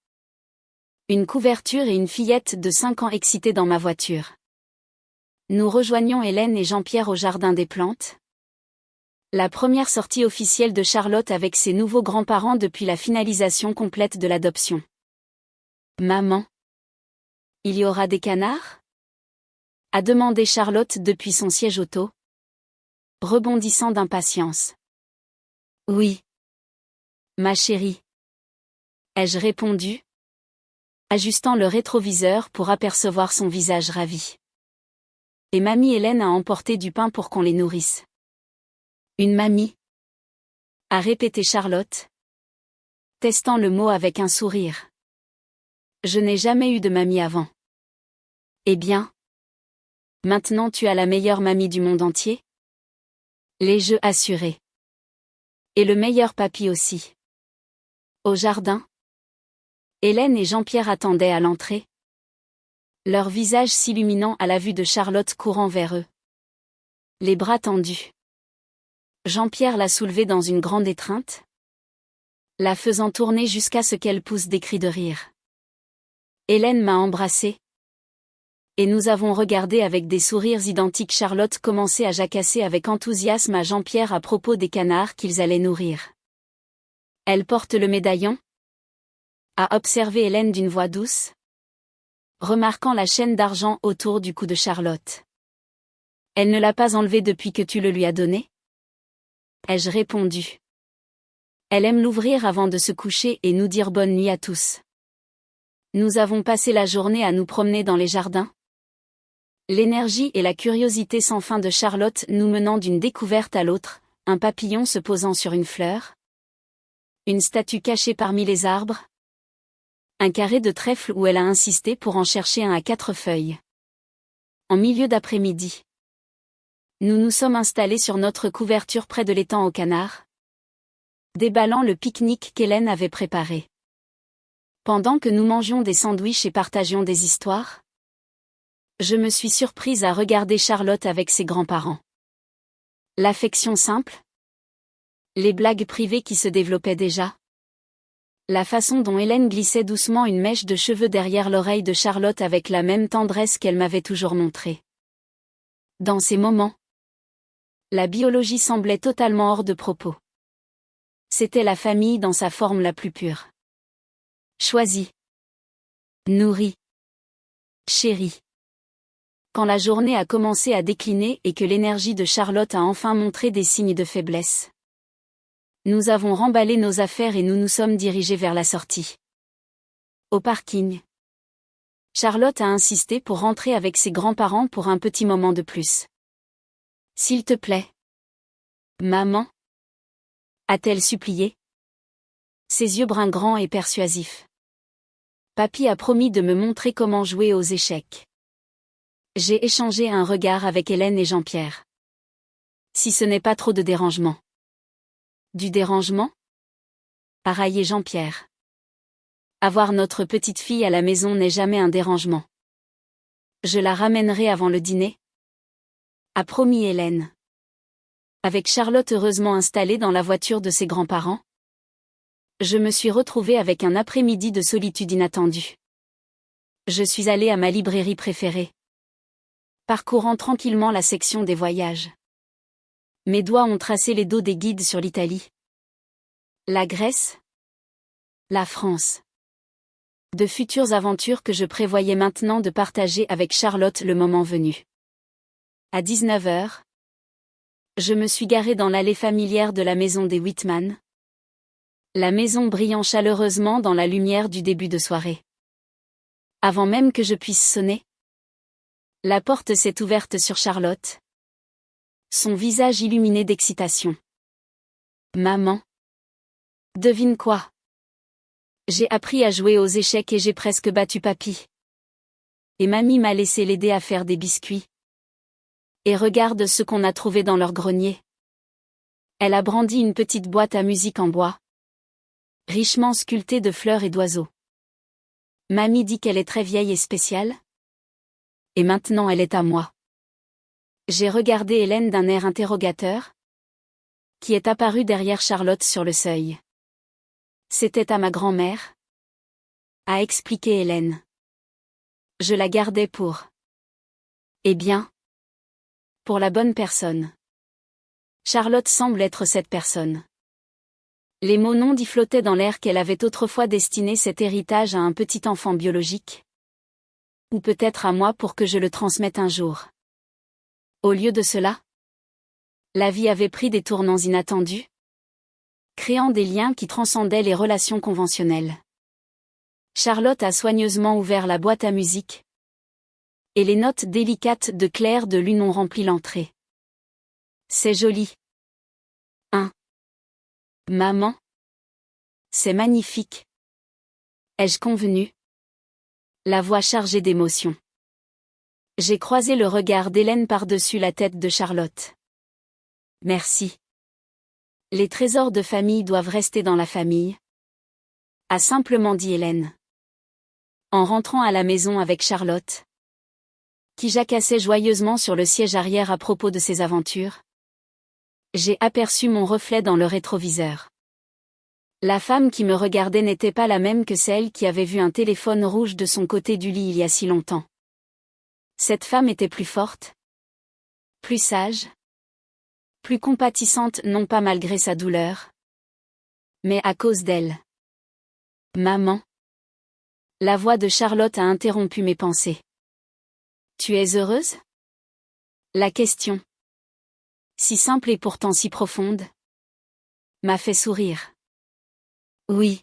Speaker 1: une couverture et une fillette de 5 ans excitée dans ma voiture. Nous rejoignions Hélène et Jean-Pierre au jardin des plantes. La première sortie officielle de Charlotte avec ses nouveaux grands-parents depuis la finalisation complète de l'adoption. Maman, il y aura des canards ? A demandé Charlotte depuis son siège auto, rebondissant d'impatience. Oui. Ma chérie. Ai-je répondu, ajustant le rétroviseur pour apercevoir son visage ravi. Et mamie Hélène a emporté du pain pour qu'on les nourrisse. Une mamie, a répété Charlotte, testant le mot avec un sourire. Je n'ai jamais eu de mamie avant. Eh bien, maintenant tu as la meilleure mamie du monde entier ? Les jeux assurés. Et le meilleur papy aussi. Au jardin, Hélène et Jean-Pierre attendaient à l'entrée, leur visage s'illuminant à la vue de Charlotte courant vers eux. Les bras tendus. Jean-Pierre l'a soulevée dans une grande étreinte, la faisant tourner jusqu'à ce qu'elle pousse des cris de rire. Hélène m'a embrassée, et nous avons regardé avec des sourires identiques Charlotte commencer à jacasser avec enthousiasme à Jean-Pierre à propos des canards qu'ils allaient nourrir. Elle porte le médaillon ? A observé Hélène d'une voix douce, remarquant la chaîne d'argent autour du cou de Charlotte. Elle ne l'a pas enlevé depuis que tu le lui as donné ? Ai-je répondu. Elle aime l'ouvrir avant de se coucher et nous dire bonne nuit à tous. Nous avons passé la journée à nous promener dans les jardins. L'énergie et la curiosité sans fin de Charlotte nous menant d'une découverte à l'autre, un papillon se posant sur une fleur, une statue cachée parmi les arbres, un carré de trèfle où elle a insisté pour en chercher un à 4 feuilles. En milieu d'après-midi, nous nous sommes installés sur notre couverture près de l'étang aux canards, déballant le pique-nique qu'Hélène avait préparé. Pendant que nous mangions des sandwichs et partagions des histoires, je me suis surprise à regarder Charlotte avec ses grands-parents. L'affection simple, les blagues privées qui se développaient déjà, la façon dont Hélène glissait doucement une mèche de cheveux derrière l'oreille de Charlotte avec la même tendresse qu'elle m'avait toujours montrée. Dans ces moments, la biologie semblait totalement hors de propos. C'était la famille dans sa forme la plus pure. Choisie. Nourrie. Chérie. Quand la journée a commencé à décliner et que l'énergie de Charlotte a enfin montré des signes de faiblesse, nous avons remballé nos affaires et nous nous sommes dirigés vers la sortie. Au parking, Charlotte a insisté pour rentrer avec ses grands-parents pour un petit moment de plus. S'il te plaît. Maman, a-t-elle supplié. Ses yeux bruns grands et persuasifs. Papy a promis de me montrer comment jouer aux échecs. J'ai échangé un regard avec Hélène et Jean-Pierre. Si ce n'est pas trop de dérangement. Du dérangement ? A raillé Jean-Pierre. Avoir notre petite fille à la maison n'est jamais un dérangement. Je la ramènerai avant le dîner, a promis Hélène. Avec Charlotte heureusement installée dans la voiture de ses grands-parents, je me suis retrouvée avec un après-midi de solitude inattendue. Je suis allée à ma librairie préférée, parcourant tranquillement la section des voyages. Mes doigts ont tracé les dos des guides sur l'Italie, la Grèce, la France. De futures aventures que je prévoyais maintenant de partager avec Charlotte le moment venu. À 19h, je me suis garée dans l'allée familière de la maison des Whitman. La maison brillant chaleureusement dans la lumière du début de soirée. Avant même que je puisse sonner, la porte s'est ouverte sur Charlotte. Son visage illuminé d'excitation. Maman. Devine quoi? J'ai appris à jouer aux échecs et j'ai presque battu papy. Et mamie m'a laissé l'aider à faire des biscuits. Et regarde ce qu'on a trouvé dans leur grenier. Elle a brandi une petite boîte à musique en bois, richement sculptée de fleurs et d'oiseaux. Mamie dit qu'elle est très vieille et spéciale. Et maintenant elle est à moi. J'ai regardé Hélène d'un air interrogateur, qui est apparue derrière Charlotte sur le seuil. C'était à ma grand-mère, a expliqué Hélène. Je la gardais pour... Eh bien, pour la bonne personne. Charlotte semble être cette personne. Les mots non dits flottaient dans l'air qu'elle avait autrefois destiné cet héritage à un petit enfant biologique. Ou peut-être à moi pour que je le transmette un jour. Au lieu de cela, la vie avait pris des tournants inattendus, créant des liens qui transcendaient les relations conventionnelles. Charlotte a soigneusement ouvert la boîte à musique, et les notes délicates de clair de lune ont rempli l'entrée. C'est joli. Hein? Maman? C'est magnifique. Ai-je convenu? La voix chargée d'émotion. J'ai croisé le regard d'Hélène par-dessus la tête de Charlotte. Merci. Les trésors de famille doivent rester dans la famille, a simplement dit Hélène. En rentrant à la maison avec Charlotte, qui jacassait joyeusement sur le siège arrière à propos de ses aventures, j'ai aperçu mon reflet dans le rétroviseur. La femme qui me regardait n'était pas la même que celle qui avait vu un téléphone rouge de son côté du lit il y a si longtemps. Cette femme était plus forte, plus sage, plus compatissante non pas malgré sa douleur, mais à cause d'elle. Maman. La voix de Charlotte a interrompu mes pensées. Tu es heureuse? La question, si simple et pourtant si profonde, m'a fait sourire. Oui.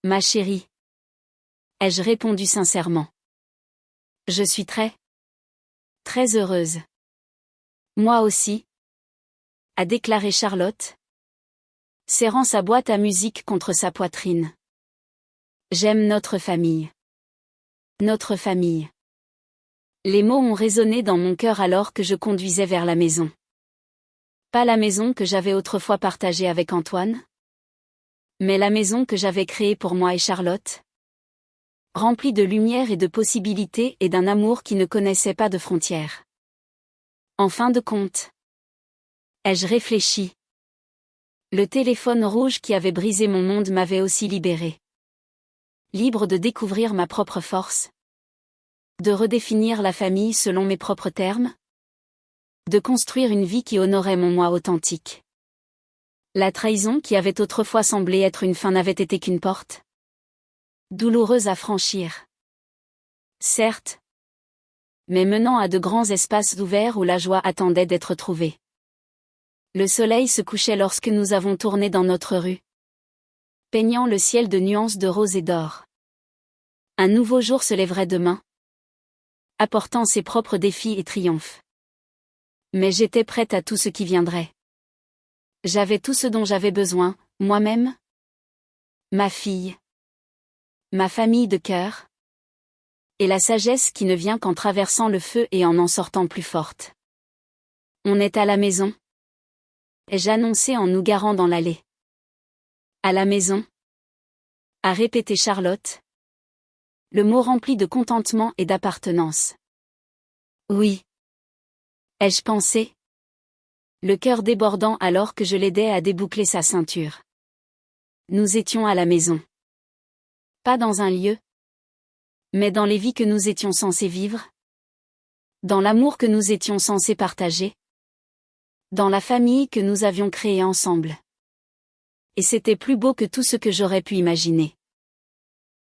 Speaker 1: Ma chérie. Ai-je répondu sincèrement. Je suis très heureuse. Moi aussi, a déclaré Charlotte, serrant sa boîte à musique contre sa poitrine. J'aime notre famille. Notre famille. Les mots ont résonné dans mon cœur alors que je conduisais vers la maison. Pas la maison que j'avais autrefois partagée avec Antoine, mais la maison que j'avais créée pour moi et Charlotte, remplie de lumière et de possibilités et d'un amour qui ne connaissait pas de frontières. En fin de compte, ai-je réfléchi? Le téléphone rouge qui avait brisé mon monde m'avait aussi libérée. Libre de découvrir ma propre force, de redéfinir la famille selon mes propres termes, de construire une vie qui honorait mon moi authentique. La trahison qui avait autrefois semblé être une fin n'avait été qu'une porte douloureuse à franchir. Certes, mais menant à de grands espaces ouverts où la joie attendait d'être trouvée. Le soleil se couchait lorsque nous avons tourné dans notre rue, peignant le ciel de nuances de rose et d'or. Un nouveau jour se lèverait demain, apportant ses propres défis et triomphes. Mais j'étais prête à tout ce qui viendrait. J'avais tout ce dont j'avais besoin, moi-même, ma fille, ma famille de cœur, et la sagesse qui ne vient qu'en traversant le feu et en sortant plus forte. On est à la maison, ai-je annoncé en nous garant dans l'allée. À la maison, a répété Charlotte, le mot rempli de contentement et d'appartenance. Oui. Ai-je pensé? Le cœur débordant alors que je l'aidais à déboucler sa ceinture. Nous étions à la maison. Pas dans un lieu, mais dans les vies que nous étions censés vivre, dans l'amour que nous étions censés partager, dans la famille que nous avions créée ensemble. Et c'était plus beau que tout ce que j'aurais pu imaginer.